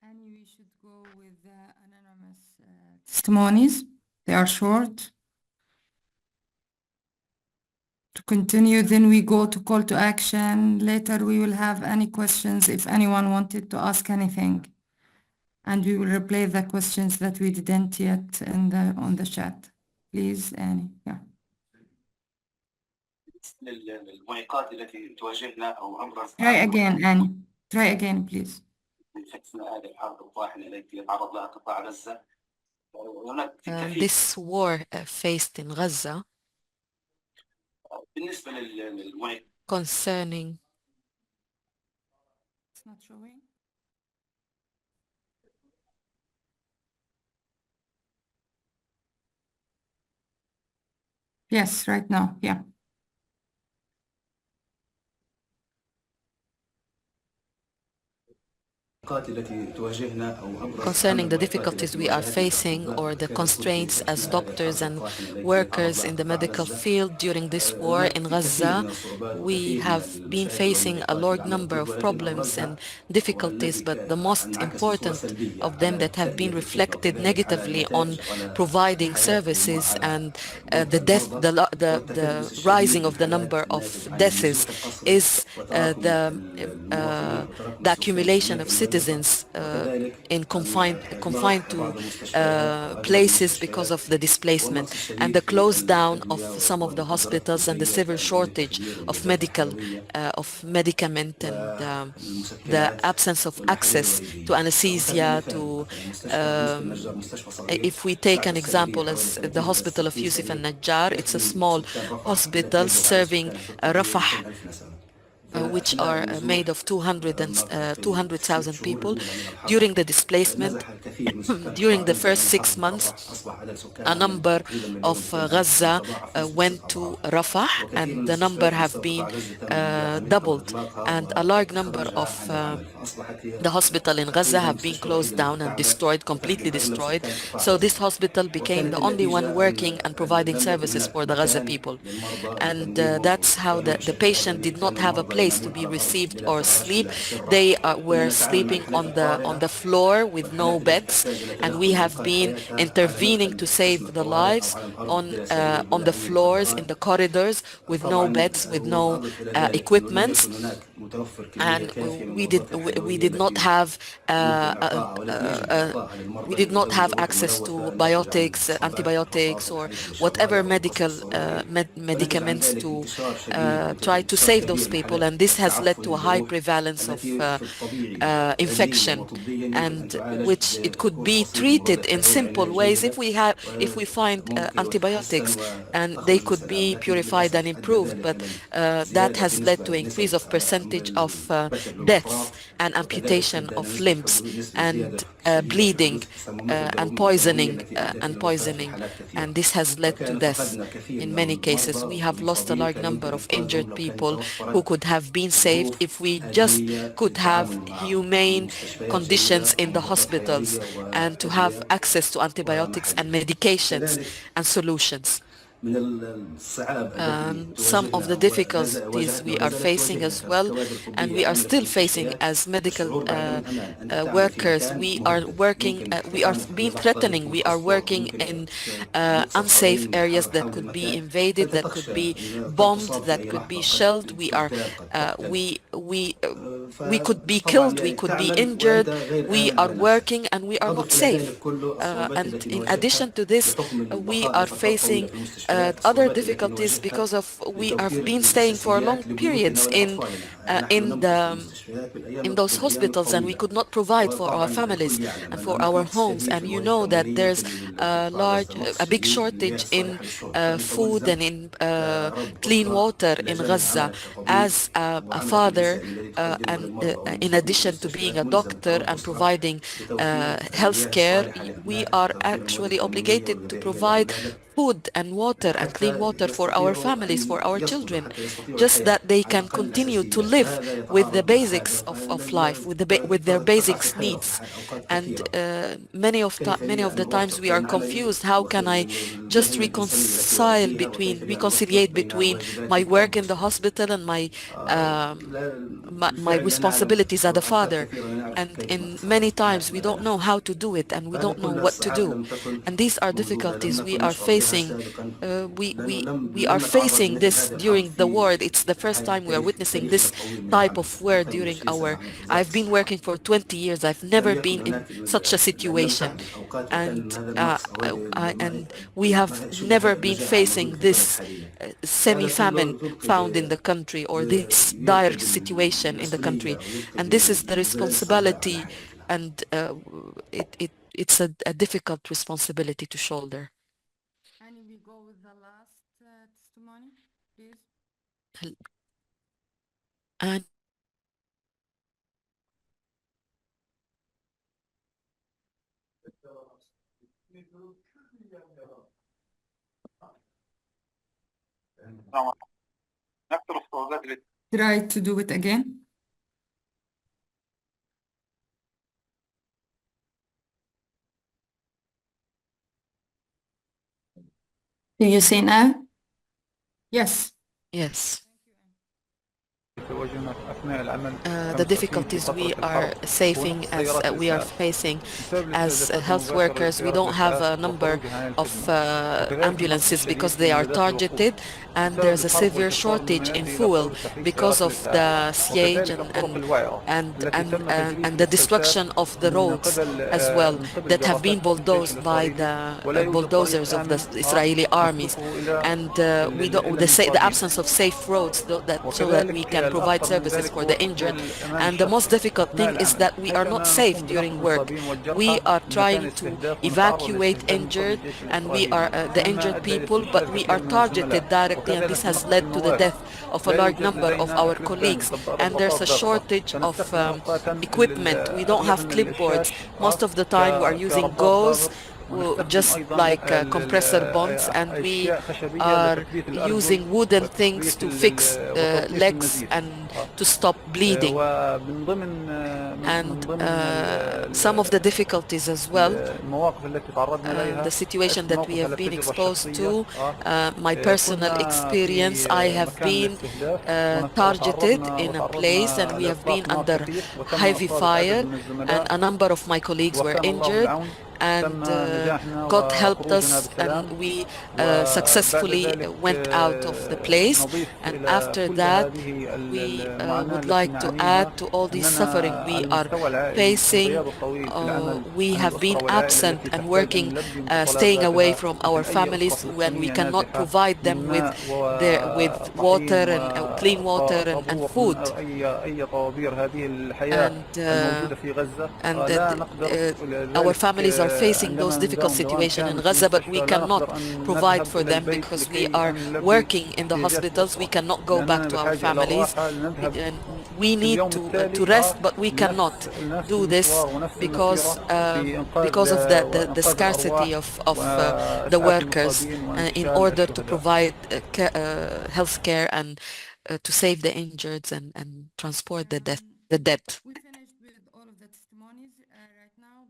And we should go with the anonymous testimonies. They are short. To continue, then we go to call to action. Later, we will have any questions if anyone wanted to ask anything. And we will replay the questions that we didn't yet on the chat. Please, Annie. Yeah. المعيقات التي تواجهنا أو أبرز Try again, Annie. Try again, please. في أثناء هذه الحرب الطاحنة التي يتعرض لها قطاع غزة هناك كثير This war faced in Gaza بالنسبة للمعيقات concerning It's not showing. Yes, right now. Yeah. التي تواجهنا أو أبرز concerning the difficulties we are facing or the constraints as doctors and workers in the medical field during this war in Gaza. We have been facing a large number of problems and difficulties, but the most important of them that have been reflected negatively on providing services and the rising of the number of deaths is the accumulation of citizens in confined to places because of the displacement and the close down of some of the hospitals and the severe shortage of medicament and the absence of access to anesthesia to if we take an example as the hospital of Yusuf and Najjar, it's a small hospital serving Rafah which are made of 200,000 people. During the displacement, during the first 6 months, a number of Gaza went to Rafah, and the number have been doubled, and a large number of the hospital in Gaza have been closed down and destroyed, completely destroyed. So this hospital became the only one working and providing services for the Gaza people. And that's how the patient did not have a place place to be received or sleep. They were sleeping on the floor with no beds, and we have been intervening to save the lives on the floors in the corridors with no beds, with no equipments. And we did not have access to biotics, antibiotics, or whatever medicaments to try to save those people. And this has led to a high prevalence of infection, and which it could be treated in simple ways if we find antibiotics, and they could be purified and improved. But that has led to increase of percentage of deaths and amputation of limbs and bleeding and poisoning, and this has led to death in many cases. We have lost a large number of injured people who could have been saved if we just could have humane conditions in the hospitals and to have access to antibiotics and medications and solutions. Some of the difficulties we are facing as well, and we are still facing as medical workers, we are being threatening. We are working in unsafe areas that could be invaded, that could be bombed, that could be shelled. We could be killed, we could be injured. We are working and we are not safe. And in addition to this, we are facing other difficulties because of we have been staying for long periods in those hospitals, and we could not provide for our families and for our homes. And you know that there's a big shortage in food and in clean water in Gaza. As a father, and in addition to being a doctor and providing health care, we are actually obligated to provide food and water and clean water for our families, for our children, just that they can continue to live with the basics of life, with their basic needs. And many of the times we are confused. How can I just reconciliate between my work in the hospital and my responsibilities as a father? And in many times we don't know how to do it, and we don't know what to do. And these are difficulties we are facing. We are facing this during the war. It's the first time we are witnessing this type of war during I've been working for 20 years. I've never been in such a situation. And we have never been facing this semi-famine found in the country, or this dire situation in the country. And this is the responsibility, and it's a difficult responsibility to shoulder. And we go with the last testimony, please. And Try to do it again. Do you see now? Yes. yes. The difficulties we are facing as health workers. We don't have a number of ambulances because they are targeted, and there's a severe shortage in fuel because of the siege and the destruction of the roads as well that have been bulldozed by the bulldozers of the Israeli armies. And the absence of safe roads so that we can provide services for the injured. And the most difficult thing is that we are not safe during work. We are trying to evacuate injured, and we are the injured people, but we are targeted directly, and this has led to the death of a large number of our colleagues. And there's a shortage of equipment. We don't have clipboards. Most of the time we are using gauze. just like compressor bonds, and we are using wooden things to fix legs and to stop bleeding. And some of the difficulties as well, the situation that we have been exposed to, my personal experience, I have been targeted in a place and we have been under heavy fire, and a number of my colleagues were injured, and God helped us, and we successfully went out of the place. And after that, we would like to add to all this suffering we are facing. We have been absent and working, staying away from our families when we cannot provide them with water and clean water and food. And our families are facing those difficult situations in Gaza, but we cannot provide for them because we are working in the hospitals. We cannot go back to our families. And we need to rest, but we cannot do this because of the scarcity of the workers in order to provide health care and to save the injured and transport the dead. We finished with all of the testimonies. Right now,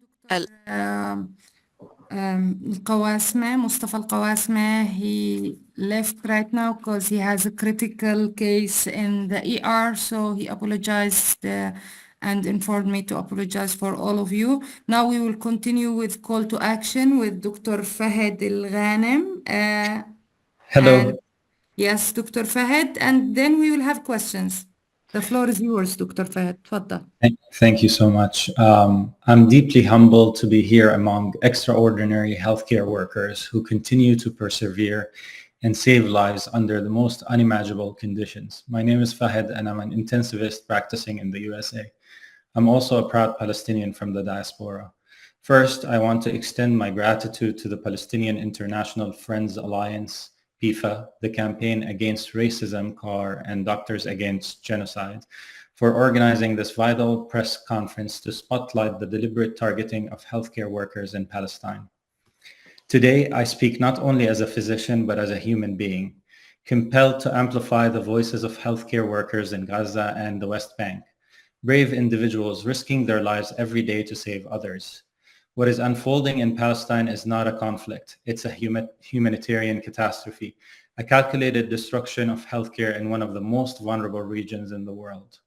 Dr. Mustafa Al-Qawasma, he left right now because he has a critical case in the ER, so he apologized and informed me to apologize for all of you. Now we will continue with call to action with Dr. Fahad Al-Ghanem. Hello. Yes, Dr. Fahad, and then we will have questions. The floor is yours, Dr. Fahad. Tfaddal. Thank you so much. I'm deeply humbled to be here among extraordinary healthcare workers who continue to persevere and save lives under the most unimaginable conditions. My name is Fahad and I'm an intensivist practicing in the USA. I'm also a proud Palestinian from the diaspora. First, I want to extend my gratitude to the Palestinian International Friends Alliance, PIFA, the Campaign Against Racism, CAR, and Doctors Against Genocide, for organizing this vital press conference to spotlight the deliberate targeting of healthcare workers in Palestine. Today, I speak not only as a physician, but as a human being, compelled to amplify the voices of healthcare workers in Gaza and the West Bank, brave individuals risking their lives every day to save others. What is unfolding in Palestine is not a conflict. It's a humanitarian catastrophe, a calculated destruction of healthcare in one of the most vulnerable regions in the world.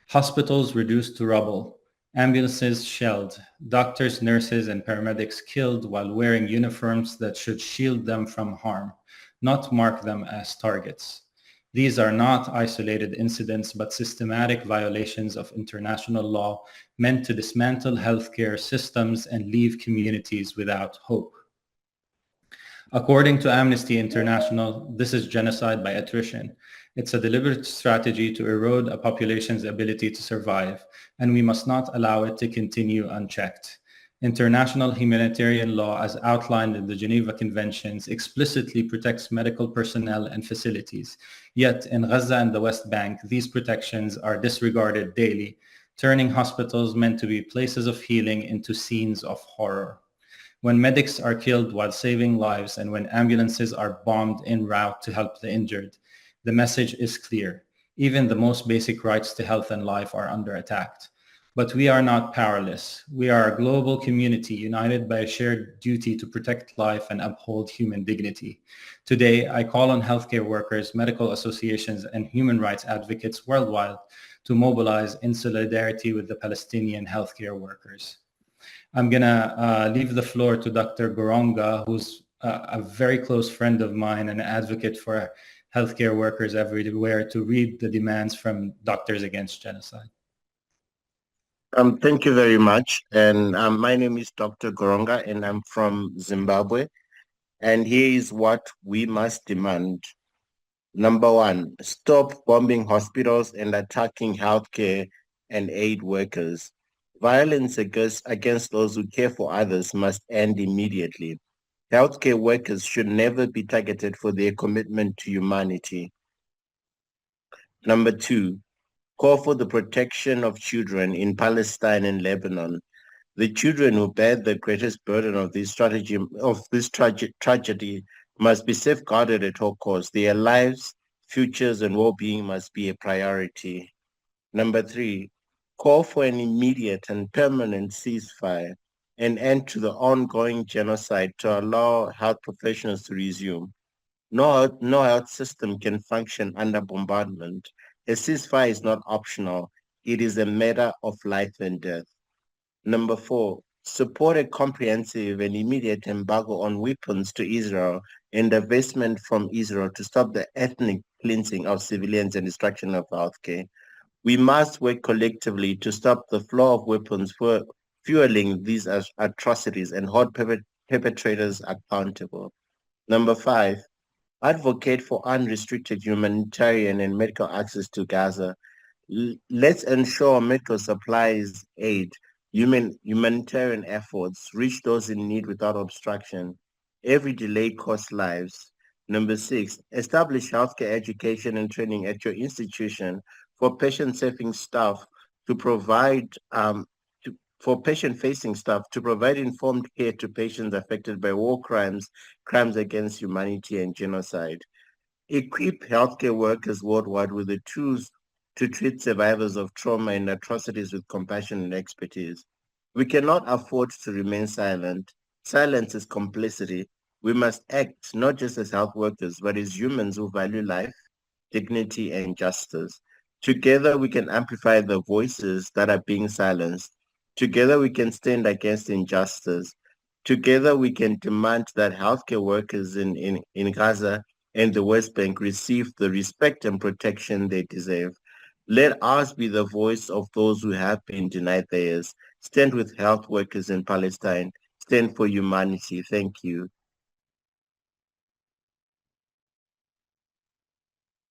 Hospitals reduced to rubble, ambulances shelled, doctors, nurses, and paramedics killed while wearing uniforms that should shield them from harm, not mark them as targets. These are not isolated incidents, but systematic violations of international law meant to dismantle healthcare systems and leave communities without hope. According to Amnesty International, this is genocide by attrition. It's a deliberate strategy to erode a population's ability to survive, and we must not allow it to continue unchecked. International humanitarian law, as outlined in the Geneva Conventions, explicitly protects medical personnel and facilities. Yet in Gaza and the West Bank, these protections are disregarded daily, turning hospitals meant to be places of healing into scenes of horror. When medics are killed while saving lives and when ambulances are bombed en route to help the injured, the message is clear. Even the most basic rights to health and life are under attack. But we are not powerless. We are a global community united by a shared duty to protect life and uphold human dignity. Today, I call on healthcare workers, medical associations, and human rights advocates worldwide to mobilize in solidarity with the Palestinian healthcare workers. I'm going to leave the floor to Dr. Goronga, who's a very close friend of mine and an advocate for healthcare workers everywhere, to read the demands from Doctors Against Genocide. Thank you very much. And my name is Dr. Goronga, and I'm from Zimbabwe. And here is what we must demand. Number one, stop bombing hospitals and attacking healthcare and aid workers. Violence against those who care for others must end immediately. Healthcare workers should never be targeted for their commitment to humanity. Number two, call for the protection of children in Palestine and Lebanon. The children who bear the greatest burden of this tragedy must be safeguarded at all costs. Their lives, futures, and well-being must be a priority. Number 3, call for an immediate and permanent ceasefire, an end to the ongoing genocide to allow health professionals to resume. No health system can function under bombardment. A ceasefire is not optional. It is a matter of life and death. Number 4, support a comprehensive and immediate embargo on weapons to Israel and divestment from Israel to stop the ethnic cleansing of civilians and destruction of healthcare. We must work collectively to stop the flow of weapons for fueling these atrocities and hold perpetrators accountable. Number 5, advocate for unrestricted humanitarian and medical access to Gaza. Let's ensure medical supplies, aid, humanitarian efforts reach those in need without obstruction. Every delay costs lives. Number 6, establish healthcare education and training at your institution for patient-facing staff to provide informed care to patients affected by war crimes, crimes against humanity, and genocide. Equip healthcare workers worldwide with the tools to treat survivors of trauma and atrocities with compassion and expertise. We cannot afford to remain silent. Silence is complicity. We must act not just as health workers, but as humans who value life, dignity, and justice. Together, we can amplify the voices that are being silenced. Together, we can stand against injustice. Together, we can demand that healthcare workers in Gaza and the West Bank receive the respect and protection they deserve. Let us be the voice of those who have been denied theirs. Stand with health workers in Palestine. Stand for humanity. Thank you.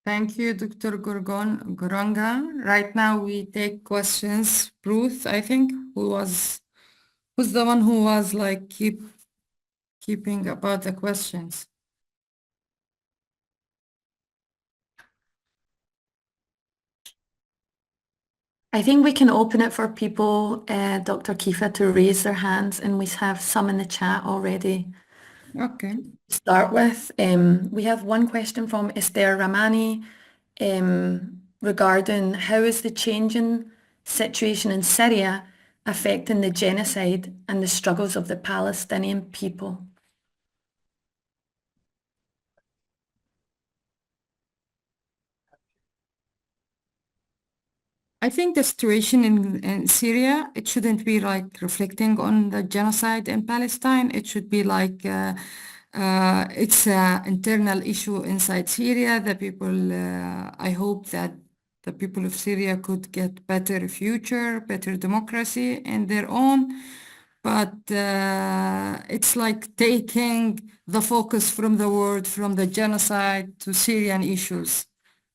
Thank you, Dr. Goronga. Right now we take questions. Ruth, I think, who's the one who was like keeping about the questions? I think we can open it for people, Dr. Kifa, to raise their hands, and we have some in the chat already. Okay. To start with, we have one question from Esther Ramani regarding how is the changing situation in Syria affecting the genocide and the struggles of the Palestinian people? I think the situation in Syria, it shouldn't be like reflecting on the genocide in Palestine. It should be like it's an internal issue inside Syria. The people, I hope that the people of Syria could get better future, better democracy in their own. But it's like taking the focus from the world, from the genocide to Syrian issues.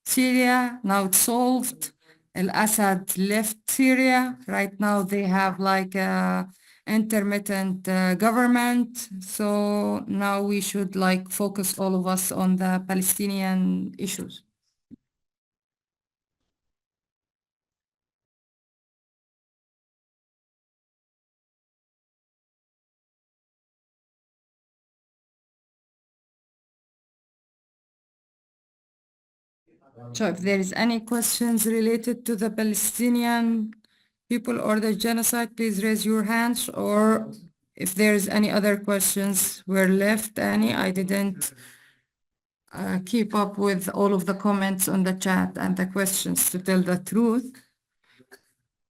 Syria, now it's solved. Al-Assad left Syria. Right now they have like a intermittent government. So now we should like focus all of us on the Palestinian issues. So if there is any questions related to the Palestinian people or the genocide, please raise your hands, or if there is any other questions were left, I didn't keep up with all of the comments on the chat and the questions, to tell the truth.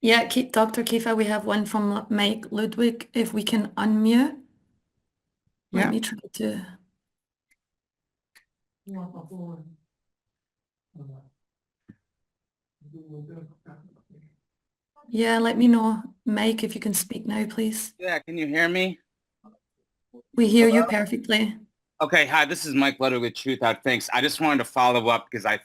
Yeah, Dr. Kifa, we have one from Mike Ludwig. If we can unmute. Let me try to. Yeah, let me know, Mike, if you can speak now, please. Yeah, can you hear me? We hear you perfectly. Okay, hi, this is Mike Ludwig with Truth Out Thinks. I just wanted to follow up because I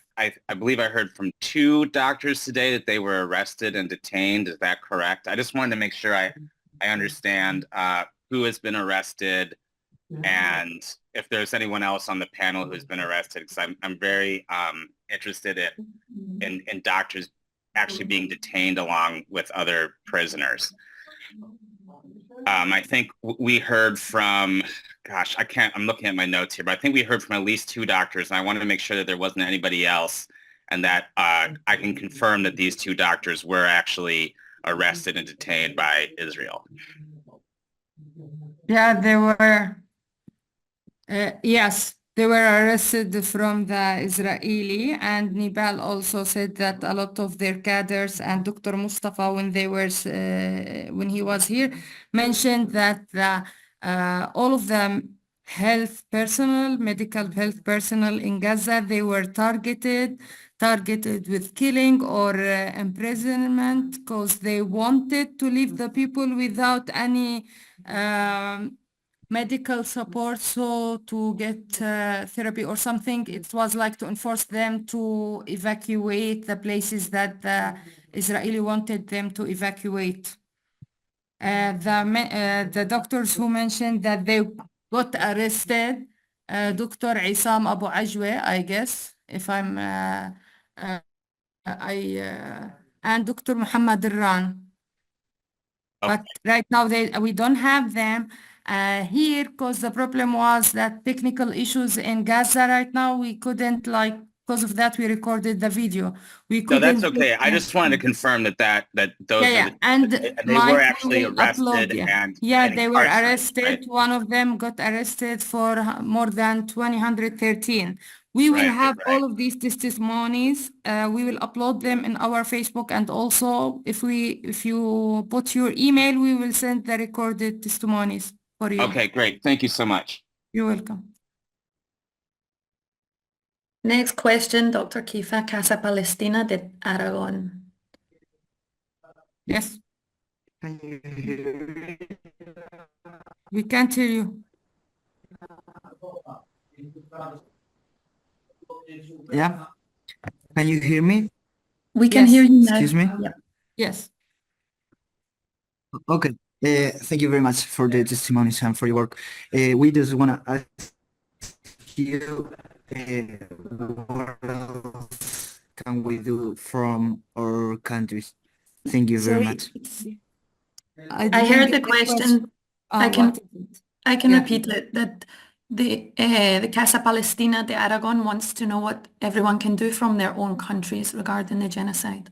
believe I heard from 2 doctors today that they were arrested and detained. Is that correct? I just wanted to make sure I understand who has been arrested and if there's anyone else on the panel who's been arrested, because I'm very interested in doctors actually being detained along with other prisoners. I think we heard from, gosh, I'm looking at my notes here, but I think we heard from at least 2 doctors, and I wanted to make sure that there wasn't anybody else, and that I can confirm that these 2 doctors were actually arrested and detained by Israel. Yeah, they were, yes, they were arrested from the Israeli, and Nepal also said that a lot of their cadres and Dr. Mustafa, when when he was here, mentioned that all of them medical health personnel in Gaza, they were targeted with killing or imprisonment because they wanted to leave the people without any medical support, so to get therapy or something. It was like to enforce them to evacuate the places that the Israeli wanted them to evacuate. The doctors who mentioned that they got arrested, Dr. Isam Abu Ajwe, I guess, if I'm, and Dr. Muhammad Irran. But right now we don't have them here because the problem was that technical issues in Gaza right now. We couldn't because of that we recorded the video. We No, couldn't. that's okay. I just wanted to confirm that those Yeah, are and they were Mike actually will arrested upload, and they were incarcerated, arrested. right? One of them got arrested for more than 213. We will have all of these testimonies. We will upload them in our Facebook, and also if you put your email, we will send the recorded testimonies for you. Okay, great. Thank you so much. You're welcome. Next question, Dr. Kifa, Casa Palestina de Aragon. Yes. We can't hear you. Yeah. Can you hear me? We can hear you now. Excuse me? Yeah. Yes. Okay. Thank you very much for the testimonies and for your work. We just want to ask you what else can we do from our countries? Thank you very much. I heard the question. I can repeat it, that the Casa Palestina de Aragon wants to know what everyone can do from their own countries regarding the genocide.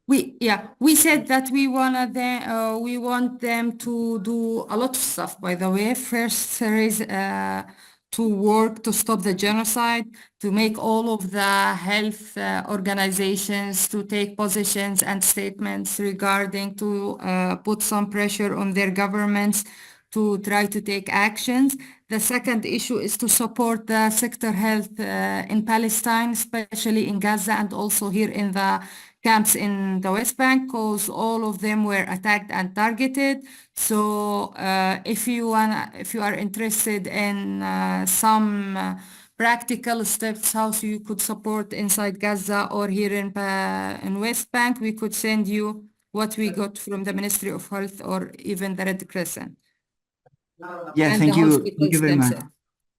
We said that we want them to do a lot of stuff, by the way. First, there is to work to stop the genocide, to make all of the health organizations to take positions and statements regarding to put some pressure on their governments to try to take actions. The second issue is to support the sector health in Palestine, especially in Gaza and also here in the camps in the West Bank, because all of them were attacked and targeted. So if you are interested in some practical steps how you could support inside Gaza or here in West Bank, we could send you what we got from the Ministry of Health or even the Red Crescent. Yeah, thank you. Thank you very much.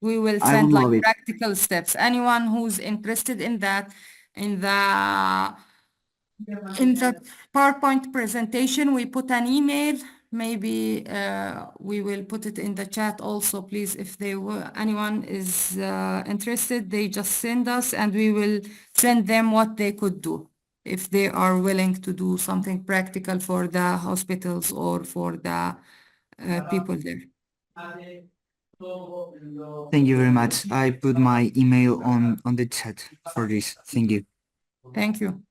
We will I send will love it. practical steps. Anyone who's interested in that, in the PowerPoint presentation, we put an email. Maybe we will put it in the chat also, please. If anyone is interested, they just send us and we will send them what they could do if they are willing to do something practical for the hospitals or for the people there. Thank you very much. I put my email on the chat for this. Thank you. Thank you.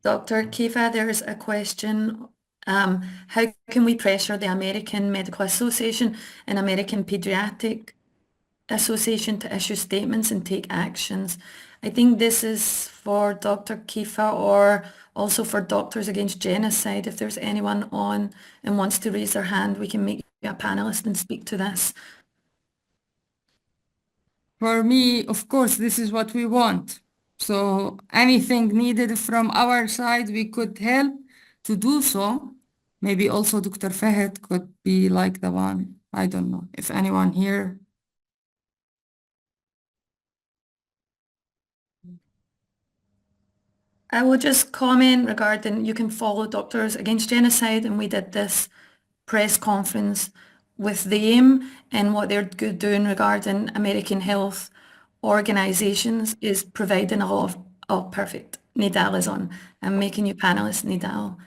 Dr. Kifa, there's a question. How can we pressure the American Medical Association and American Pediatric Association to issue statements and take actions? I think this is for Dr. Kifa or also for Doctors Against Genocide. If there's anyone on and wants to raise their hand, we can make you a panelist and speak to this. For me, of course, this is what we want. So anything needed from our side, we could help to do so. Maybe also Dr. Fahad could be like the one. I don't know if anyone here. I will just comment regarding, you can follow Doctors Against Genocide, and we did this press conference with them, and what they're doing regarding American health organizations is providing a lot of, oh, perfect. Nidal is on. I'm making you panelist, Nidal.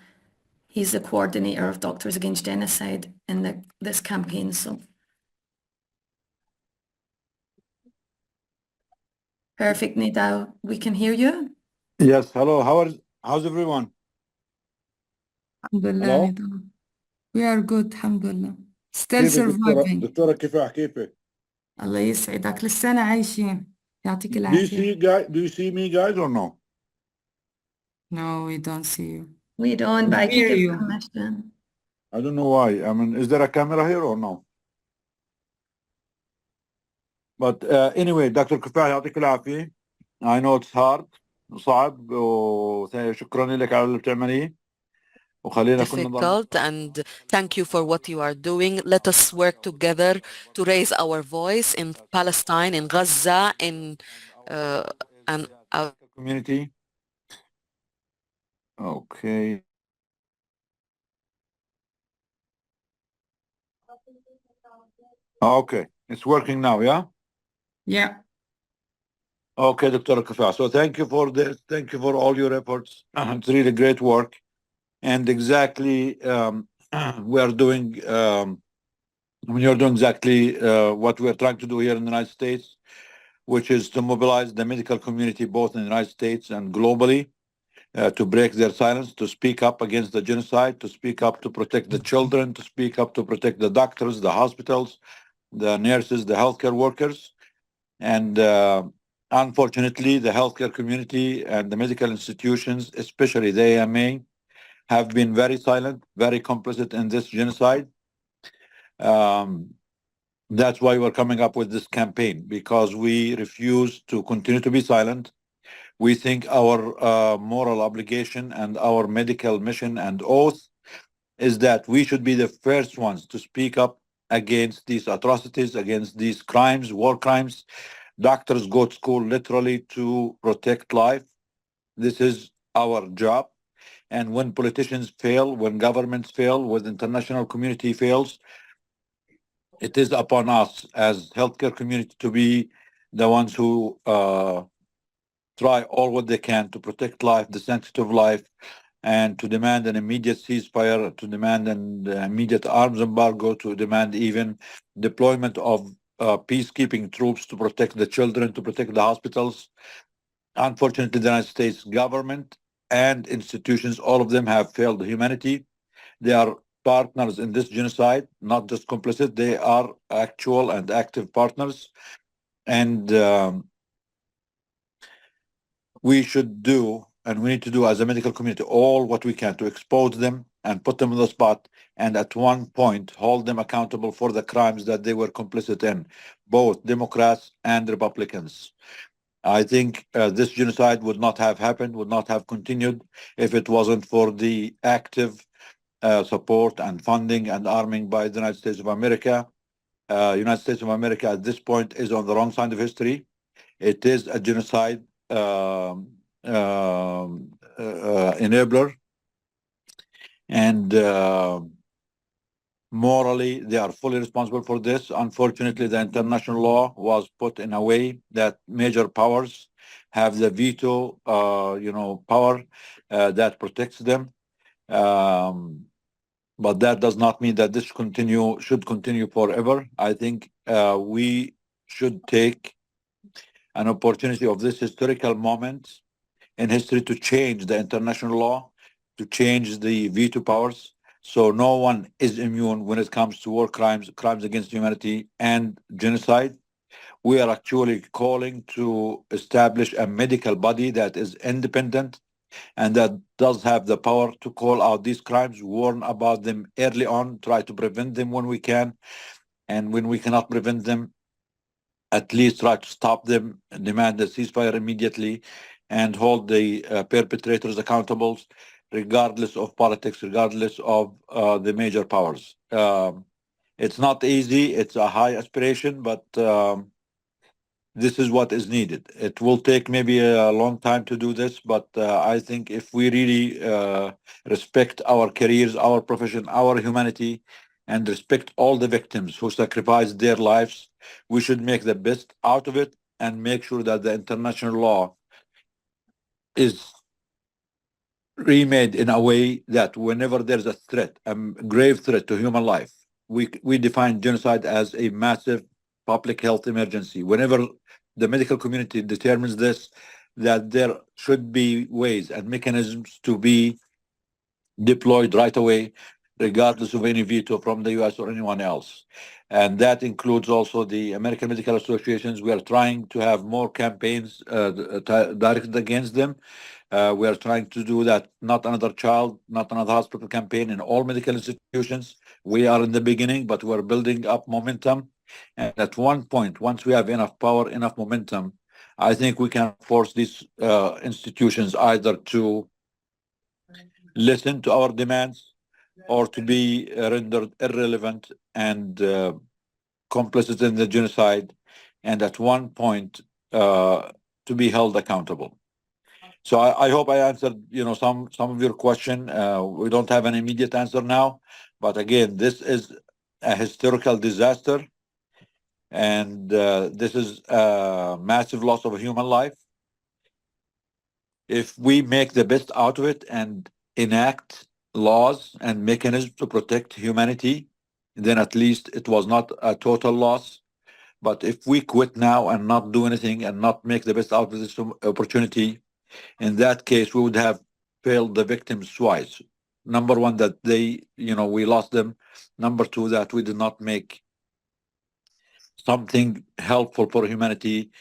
He's the coordinator of Doctors Against Genocide in this campaign, so. Perfect, Nidal. We can hear you. Yes, hello. How's everyone? Alhamdulillah, Hello? Nidal. We are good, alhamdulillah. Still كيفك دكتورة؟ surviving. دكتورة كيفك؟ الله يسعدك، لسانا عايشين. يعطيك Do you العافية. do you see me guys or no? No, we don't see you. We don't, but I Hear can give you. permission. I don't know why. I mean, is there a camera here or no? But anyway, Dr. كفاح يعطيك العافية. I know it's hard وصعب وشكرا لك على اللي بتعمليه. وخلينا كلنا difficult, and thank you for what you are doing. Let us work together to raise our voice in Palestine, in Gaza, in and our community. Okay. Okay, it's working now, yeah? Yeah. Okay, Dr. Kafaa. So thank you for this. Thank you for all your efforts. It's really great work. And exactly, we are doing, you're doing exactly what we're trying to do here in the United States, which is to mobilize the medical community, both in the United States and globally, to break their silence, to speak up against the genocide, to speak up to protect the children, to speak up to protect the doctors, the hospitals, the nurses, the healthcare workers. And unfortunately, the healthcare community and the medical institutions, especially the AMA, have been very silent, very complicit in this genocide. That's why we're coming up with this campaign, because we refuse to continue to be silent. We think our moral obligation and our medical mission and oath is that we should be the first ones to speak up against these atrocities, against these crimes, war crimes. Doctors go to school literally to protect life. This is our job. And when politicians fail, when governments fail, when the international community fails, it is upon us as healthcare community to be the ones who try all what they can to protect life, the sensitive life, and to demand an immediate ceasefire, to demand an immediate arms embargo, to demand even deployment of peacekeeping troops to protect the children, to protect the hospitals. Unfortunately, the United States government and institutions, all of them have failed humanity. They are partners in this genocide, not just complicit. They are actual and active partners. And we should do, and we need to do as a medical community, all what we can to expose them and put them on the spot, and at one point hold them accountable for the crimes that they were complicit in, both Democrats and Republicans. I think this genocide would not have happened, would not have continued if it wasn't for the active support and funding and arming by the United States of America. United States of America at this point is on the wrong side of history. It is a genocide enabler, and morally they are fully responsible for this. Unfortunately, the international law was put in a way that major powers have the veto power that protects them, but that does not mean that this should continue forever. I think we should take an opportunity of this historical moment in history to change the international law, to change the veto powers, so no one is immune when it comes to war crimes, crimes against humanity, and genocide. We are actually calling to establish a medical body that is independent and that does have the power to call out these crimes, warn about them early on, try to prevent them when we can, and when we cannot prevent them, at least try to stop them, demand a ceasefire immediately, and hold the perpetrators accountable, regardless of politics, regardless of the major powers. It's not easy. It's a high aspiration, but this is what is needed. It will take maybe a long time to do this, but I think if we really respect our careers, our profession, our humanity, and respect all the victims who sacrificed their lives, we should make the best out of it and make sure that the international law is remade in a way that whenever there's a threat, a grave threat to human life, we define genocide as a massive public health emergency. Whenever the medical community determines this, that there should be ways and mechanisms to be deployed right away, regardless of any veto from the US or anyone else. And that includes also the American Medical Associations. We are trying to have more campaigns directed against them. We are trying to do that, not another child, not another hospital campaign in all medical institutions. We are in the beginning, but we're building up momentum. And at one point, once we have enough power, enough momentum, I think we can force these institutions either to listen to our demands or to be rendered irrelevant and complicit in the genocide, and at one point to be held accountable. So I hope I answered, some of your question. We don't have an immediate answer now, but again, this is a historical disaster, and this is a massive loss of a human life. If we make the best out of it and enact laws and mechanisms to protect humanity, then at least it was not a total loss. But if we quit now and not do anything and not make the best out of this opportunity, in that case, we would have failed the victims twice. Number one, that we lost them. Number two, that we did not make something helpful for humanity,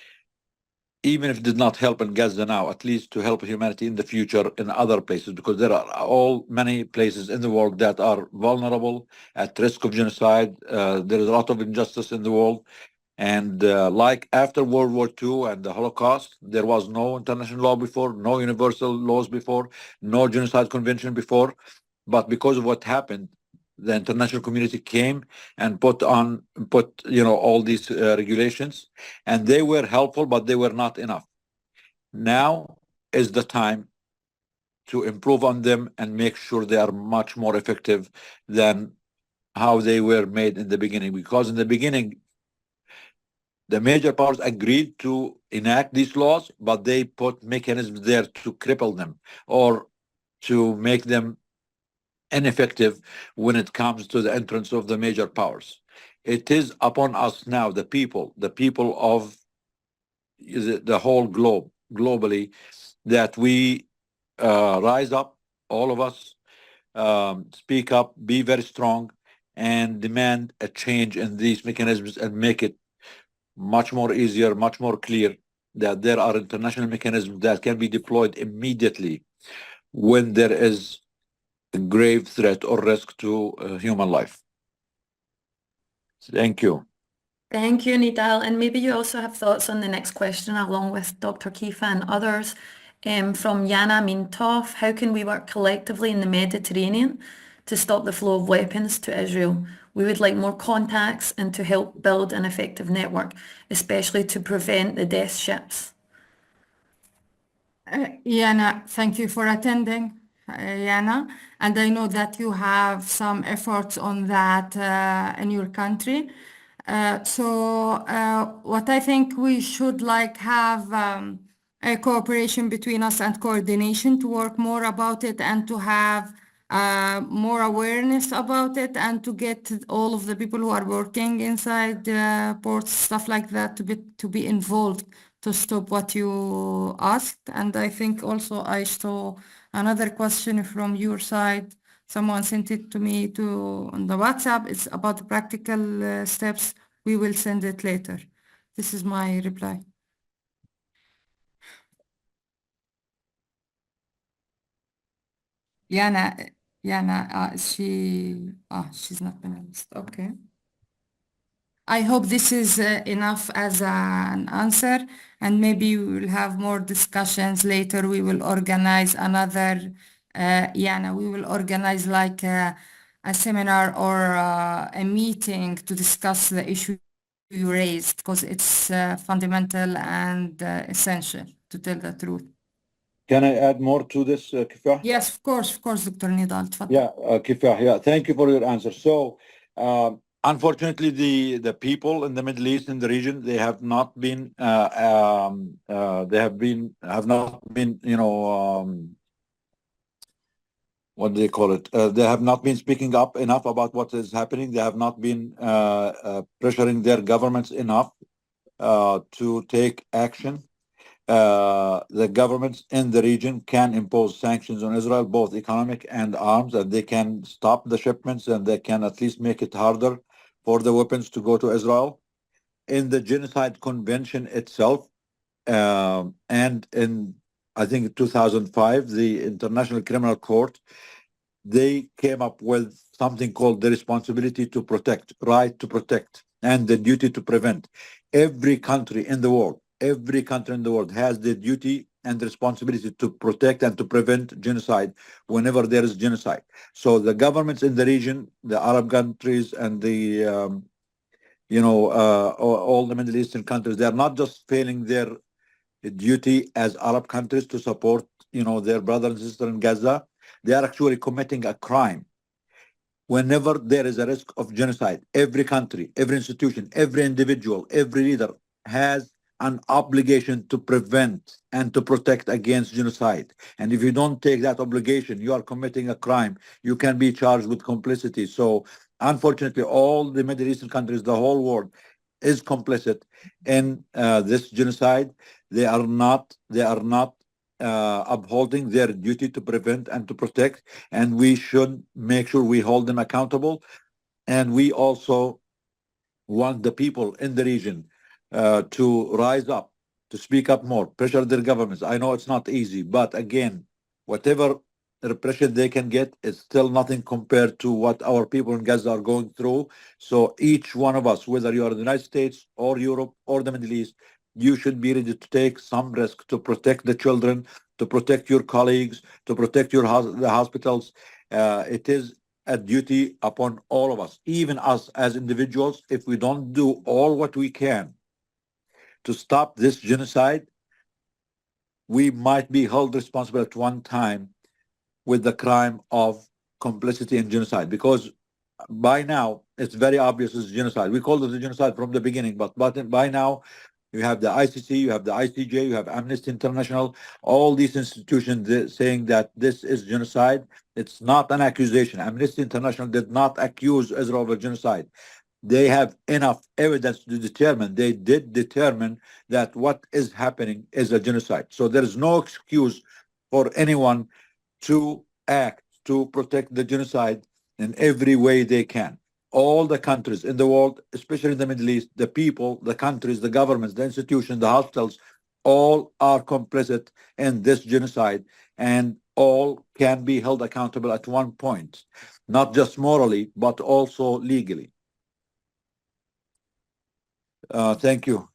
even if it did not help in Gaza now, at least to help humanity in the future in other places, because there are many places in the world that are vulnerable, at risk of genocide. There is a lot of injustice in the world. And like after World War II and the Holocaust, there was no international law before, no universal laws before, no genocide convention before. But because of what happened, the international community came and put all these regulations, and they were helpful, but they were not enough. Now is the time to improve on them and make sure they are much more effective than how they were made in the beginning. Because in the beginning, the major powers agreed to enact these laws, but they put mechanisms there to cripple them or to make them ineffective when it comes to the entrance of the major powers. It is upon us now, the people of the whole globe, globally, that we rise up, all of us, speak up, be very strong, and demand a change in these mechanisms and make it much more easier, much more clear that there are international mechanisms that can be deployed immediately when there is a grave threat or risk to human life. Thank you. Thank you, Nidal. And maybe you also have thoughts on the next question along with Dr. Kifa and others. From Yana Mintov, how can we work collectively in the Mediterranean to stop the flow of weapons to Israel? We would like more contacts and to help build an effective network, especially to prevent the death ships. Yana, thank you for attending, Yana. And I know that you have some efforts on that in your country. What I think we should have a cooperation between us and coordination to work more about it and to have more awareness about it and to get all of the people who are working inside ports, stuff like that, to be involved to stop what you asked. And I think also I saw another question from your side. Someone sent it to me on the WhatsApp. It's about practical steps. We will send it later. This is my reply. Yana, she's not panelist. Okay. I hope this is enough as an answer, and maybe we will have more discussions later. We will organize another, Yana, we will organize like a seminar or a meeting to discuss the issue you raised because it's fundamental and essential to tell the truth. Can I add more to this, Kifah? Yes, of course, Dr. Nidal. تفضل. Yeah, Kifah, yeah, thank you for your answer. So, unfortunately, the people in the Middle East, in the region, they have not been, have not been, what do they call it? They have not been speaking up enough about what is happening. They have not been pressuring their governments enough to take action. The governments in the region can impose sanctions on Israel, both economic and arms, and they can stop the shipments and they can at least make it harder for the weapons to go to Israel. In the Genocide Convention itself, and in, I think, 2005, the International Criminal Court, they came up with something called the responsibility to protect, right to protect, and the duty to prevent. Every country in the world has the duty and the responsibility to protect and to prevent genocide whenever there is genocide. So the governments in the region, the Arab countries and the, all the Middle Eastern countries, they're not just failing their duty as Arab countries to support, their brothers and sisters in Gaza. They are actually committing a crime. Whenever there is a risk of genocide, every country, every institution, every individual, every leader has an obligation to prevent and to protect against genocide. And if you don't take that obligation, you are committing a crime. You can be charged with complicity. So unfortunately, all the Middle Eastern countries, the whole world is complicit in this genocide. They are not upholding their duty to prevent and to protect, and we should make sure we hold them accountable. And we also want the people in the region to rise up, to speak up more, pressure their governments. I know it's not easy, but again, whatever repression they can get is still nothing compared to what our people in Gaza are going through. So each one of us, whether you are in the United States or Europe or the Middle East, you should be ready to take some risk to protect the children, to protect your colleagues, to protect the hospitals. It is a duty upon all of us, even us as individuals. If we don't do all what we can to stop this genocide, we might be held responsible at one time with the crime of complicity in genocide, because by now it's very obvious it's genocide. We called it a genocide from the beginning, but by now you have the ICC, you have the ICJ, you have Amnesty International, all these institutions saying that this is genocide. It's not an accusation. Amnesty International did not accuse Israel of a genocide. They have enough evidence to determine, they did determine that what is happening is a genocide. So there is no excuse for anyone to act to protect the genocide in every way they can. All the countries in the world, especially in the Middle East, the people, the countries, the governments, the institutions, the hospitals, all are complicit in this genocide, and all can be held accountable at one point, not just morally, but also legally. Thank you.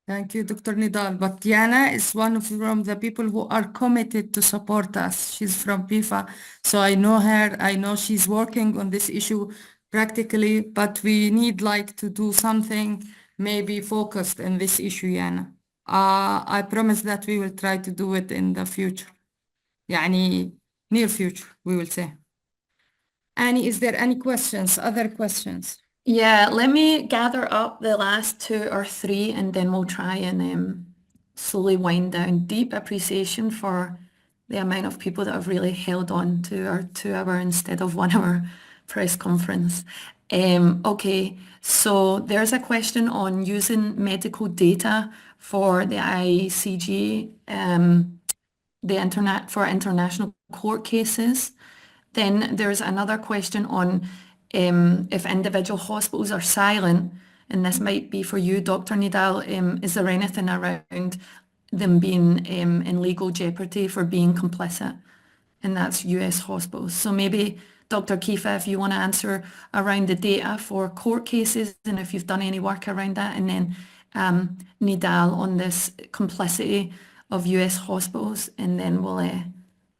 Thank you, Dr. Nidal. But Diana is from the people who are committed to support us. She's from PIFA, so I know her. I know she's working on this issue practically, but we need to do something maybe focused in this issue, Diana. I promise that we will try to do it in the future. يعني near future, we will say. Annie, is there any questions, other questions? Yeah, let me gather up the last 2 or 3 and then we'll try and slowly wind down. Deep appreciation for the amount of people that have really held on to our 2-hour instead of 1-hour press conference. Okay, so there's a question on using medical data for the ICJ, for international court cases. Then there's another question on if individual hospitals are silent, and this might be for you, Dr. Nidal, is there anything around them being in legal jeopardy for being complicit? And that's US hospitals. So maybe Dr. Kifa, if you want to answer around the data for court cases and if you've done any work around that, and then Nidal on this complicity of US hospitals, and then we'll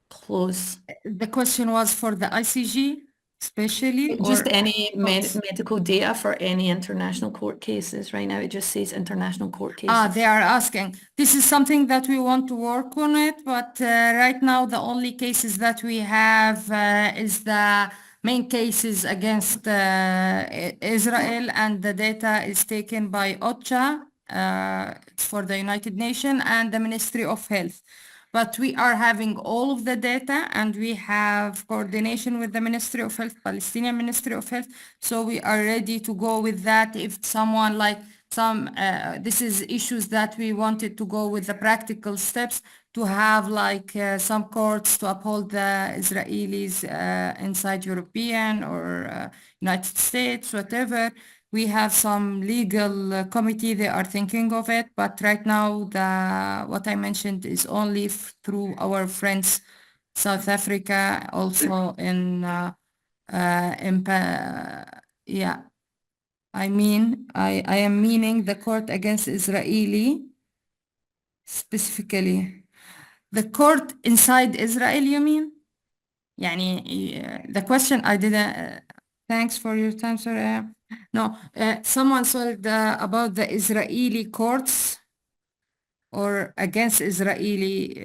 close. The question was for the ICJ? especially, Just or any medical data for any international court cases. Right now, it just says international court cases. they are asking. This is something that we want to work on it, but right now the only cases that we have is the main cases against Israel, and the data is taken by OCHA, it's for the United Nations, and the Ministry of Health. But we are having all of the data, and we have coordination with the Ministry of Health, Palestinian Ministry of Health. So we are ready to go with that. If someone like this is issues that we wanted to go with the practical steps to have like some courts to uphold the Israelis inside European or United States, whatever. We have some legal committee, they are thinking of it, but right now what I mentioned is only through our friends, South Africa, also yeah. I am meaning the court against Israeli, specifically. The court inside Israel, you mean? The question I didn't, thanks for your time, sir. No, someone said about the Israeli courts or against Israeli,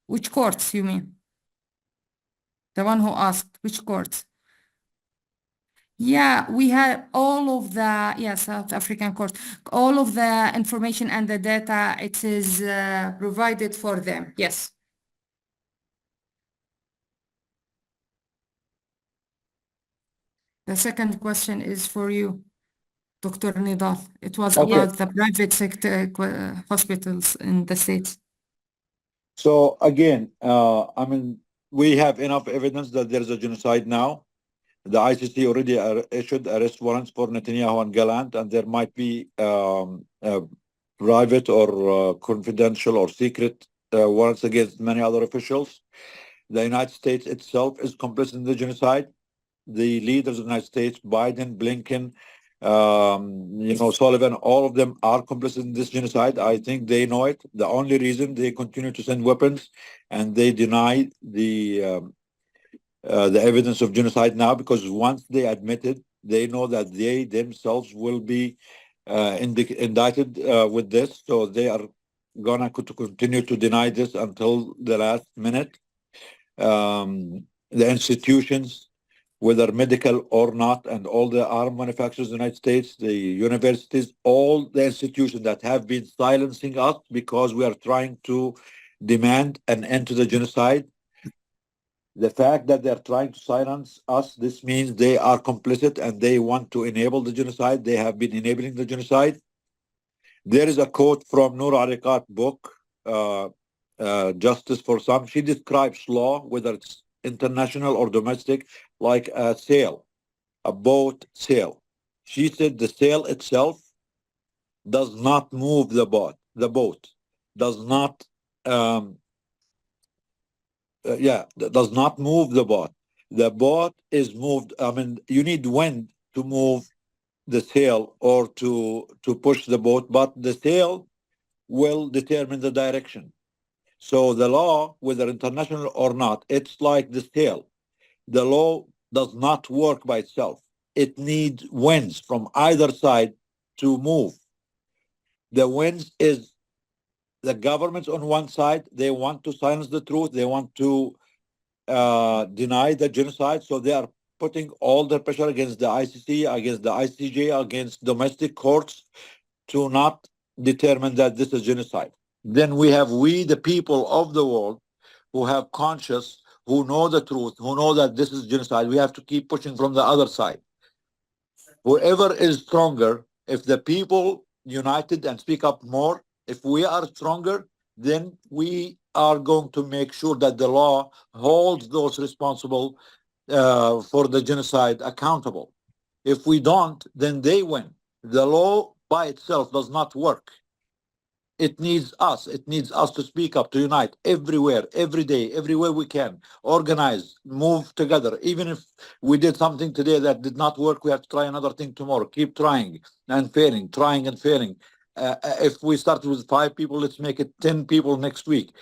which courts you mean? The one who asked, which courts? Yeah, we have all of the, South African courts, all of the information and the data, it is provided for them, yes. The second question is for you, Dr. Nidal. It was about the private sector hospitals in the States. So again, we have enough evidence that there is a genocide now. The ICC already issued arrest warrants for Netanyahu and Gallant, and there might be private or confidential or secret warrants against many other officials. The United States itself is complicit in the genocide. The leaders of the United States, Biden, Blinken, Sullivan, all of them are complicit in this genocide. I think they know it. The only reason they continue to send weapons and they deny the evidence of genocide now, because once they admit it, they know that they themselves will be indicted with this. So they are gonna continue to deny this until the last minute. The institutions, whether medical or not, and all the arm manufacturers in the United States, the universities, all the institutions that have been silencing us because we are trying to demand an end to the genocide. The fact that they're trying to silence us, this means they are complicit and they want to enable the genocide. They have been enabling the genocide. There is a quote from Noor Ariqat book, Justice for Some. She describes law, whether it's international or domestic, like a sail, a boat sail. She said the sail itself does not move the boat. The boat does not, does not move the boat. The boat is moved. You need wind to move the sail or to push the boat, but the sail will determine the direction. So the law, whether international or not, it's like the sail. The law does not work by itself. It needs winds from either side to move. The winds is the governments on one side. They want to silence the truth. They want to deny the genocide. So they are putting all the pressure against the ICC, against the ICJ, against domestic courts to not determine that this is genocide. Then we have the people of the world who have conscience, who know the truth, who know that this is genocide. We have to keep pushing from the other side. Whoever is stronger, if the people united and speak up more, if we are stronger, then we are going to make sure that the law holds those responsible for the genocide accountable. If we don't, then they win. The law by itself does not work. It needs us. It needs us to speak up, to unite everywhere, every day, everywhere we can, organize, move together. Even if we did something today that did not work, we have to try another thing tomorrow. Keep trying and failing, trying and failing. If we start with 5 people, let's make it 10 people next week.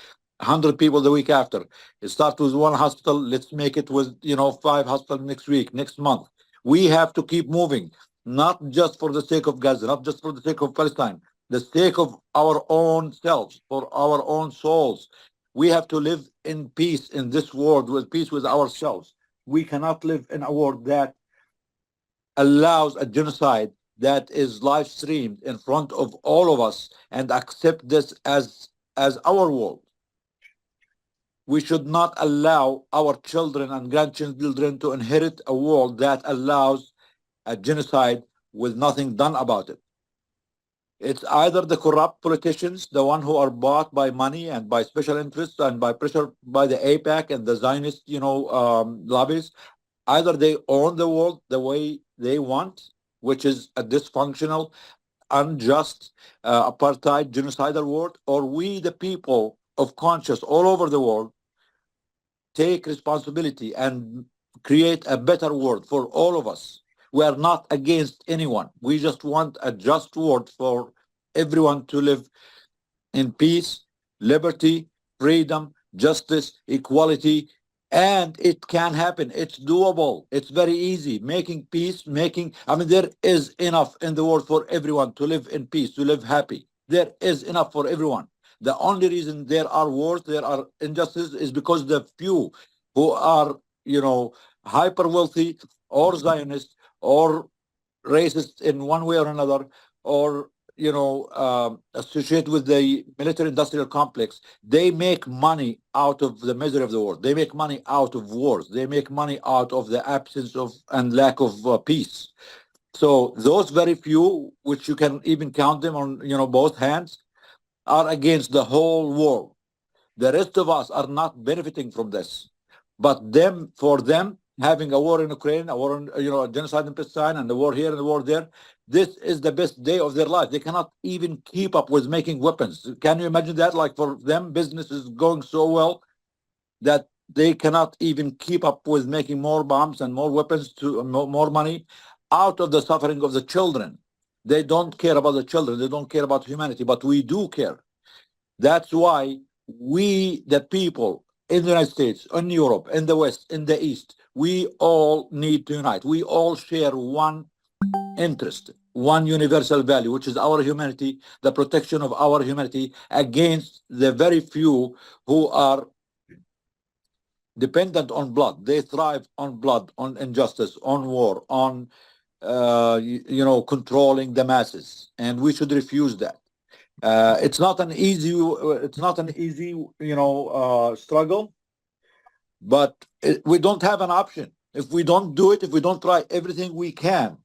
100 people the week after. It starts with one hospital. Let's make it with 5 hospitals next week, next month. We have to keep moving, not just for the sake of Gaza, not just for the sake of Palestine, the sake of our own selves, for our own souls. We have to live in peace in this world, with peace with ourselves. We cannot live in a world that allows a genocide that is live streamed in front of all of us and accept this as our world. We should not allow our children and grandchildren to inherit a world that allows a genocide with nothing done about it. It's either the corrupt politicians, the one who are bought by money and by special interests and by pressure by the AIPAC and the Zionist, lobbies. Either they own the world the way they want, which is a dysfunctional, unjust, apartheid, genocidal world, or we, the people of conscience all over the world, take responsibility and create a better world for all of us. We are not against anyone. We just want a just world for everyone to live in peace, liberty, freedom, justice, equality, and it can happen. It's doable. It's very easy. Making peace, there is enough in the world for everyone to live in peace, to live happy. There is enough for everyone. The only reason there are wars, there are injustices, is because the few who are, hyper wealthy or Zionist or racist in one way or another, or associated with the military-industrial complex, they make money out of the misery of the world. They make money out of wars. They make money out of the absence of and lack of peace. So those very few, which you can even count them on both hands, are against the whole world. The rest of us are not benefiting from this. But for them, having a war in Ukraine, a war in, a genocide in Palestine, and a war here and a war there, this is the best day of their life. They cannot even keep up with making weapons. Can you imagine that? Like, for them, business is going so well that they cannot even keep up with making more bombs and more weapons to more money out of the suffering of the children. They don't care about the children. They don't care about humanity, but we do care. That's why we, the people in the United States, in Europe, in the West, in the East, we all need to unite. We all share one interest, one universal value, which is our humanity, the protection of our humanity against the very few who are dependent on blood. They thrive on blood, on injustice, on war, on controlling the masses, and we should refuse that. It's not an easy struggle, but we don't have an option. If we don't do it, if we don't try everything we can,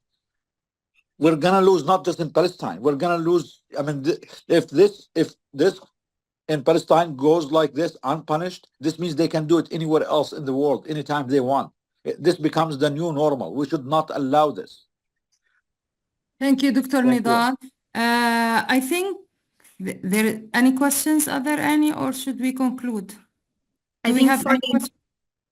we're gonna lose, not just in Palestine. We're gonna lose. If this in Palestine goes like this, unpunished, this means they can do it anywhere else in the world, anytime they want. This becomes the new normal. We should not allow this. Thank you, Dr. Thank you. Nidal. I think there any questions? Are there any, or should we conclude? I Do we think have for any the questions?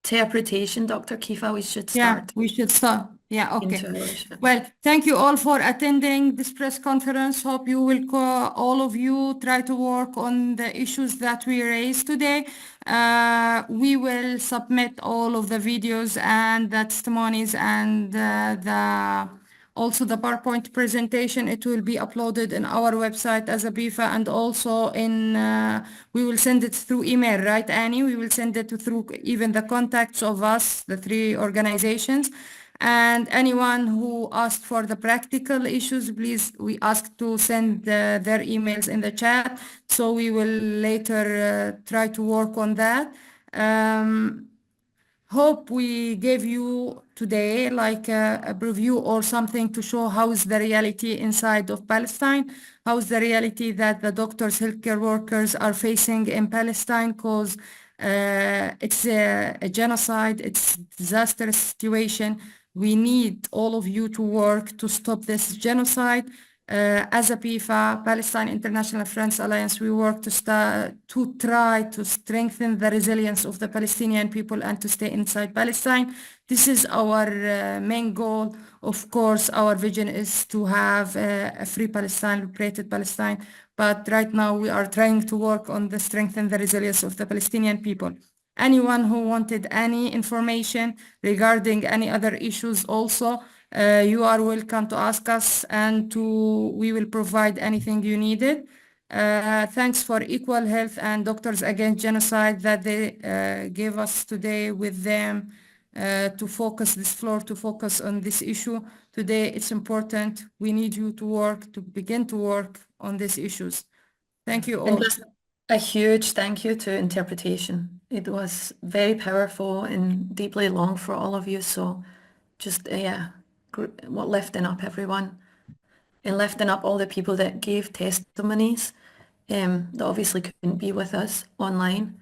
interpretation, Dr. Kifa, we should Yeah, start we should start. Yeah, okay. into our Well, thank you all for attending this press conference. Hope you will all of you try to work on the issues that we raised today. We will submit all of the videos and the testimonies and also the PowerPoint presentation. It will be uploaded in our website as a BIFA, and also we will send it through email, right, Annie? We will send it through even the contacts of us, the 3 organizations. And anyone who asked for the practical issues, please, we ask to send their emails in the chat. So we will later try to work on that. Hope we gave you today like a preview or something to show how is the reality inside of Palestine, how is the reality that the doctors, healthcare workers are facing in Palestine, because it's a genocide, it's a disastrous situation. We need all of you to work to stop this genocide. As a PIFA, Palestine International Friends Alliance, we work to try to strengthen the resilience of the Palestinian people and to stay inside Palestine. This is our main goal Of course, our vision is to have a free Palestine, liberated Palestine, but right now we are trying to work on the strength and the resilience of the Palestinian people. Anyone who wanted any information regarding any other issues also, you are welcome to ask us and we will provide anything you needed. Thanks for Equal Health and Doctors Against Genocide that they gave us today with them to focus this floor, to focus on this issue. Today, it's important. We need you to begin to work on these issues. Thank you all. And just a huge thank you to interpretation. It was very powerful and deeply long for all of you. So just, lifting up everyone and lifting up all the people that gave testimonies that obviously couldn't be with us online.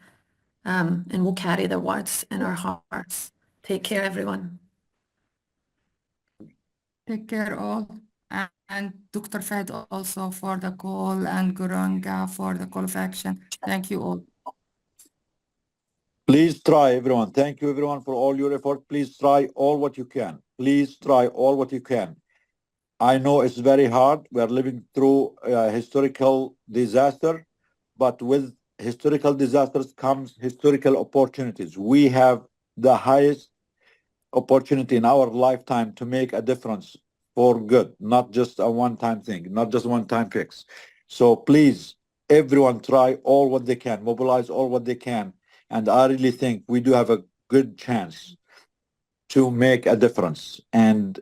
And we'll carry their words in our hearts. Take care, everyone. Take care all. And Dr. Fahd also for the call and Goranga for the call of action. Thank you all. Please try, everyone. Thank you, everyone, for all your effort. Please try all what you can. Please try all what you can. I know it's very hard. We are living through a historical disaster, but with historical disasters comes historical opportunities. We have the highest opportunity in our lifetime to make a difference for good, not just a one-time thing, not just one-time fix. So please, everyone try all what they can, mobilize all what they can. And I really think we do have a good chance to make a difference. And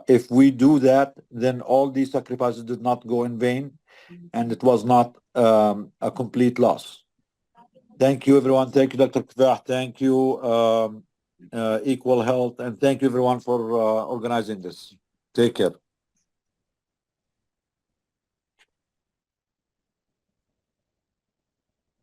if we do that, then all these sacrifices did not go in vain, and it was not a complete loss. Thank you, everyone. Thank you, Dr. Kfah. Thank you, Equal Health, and thank you, everyone, for organizing this. Take care.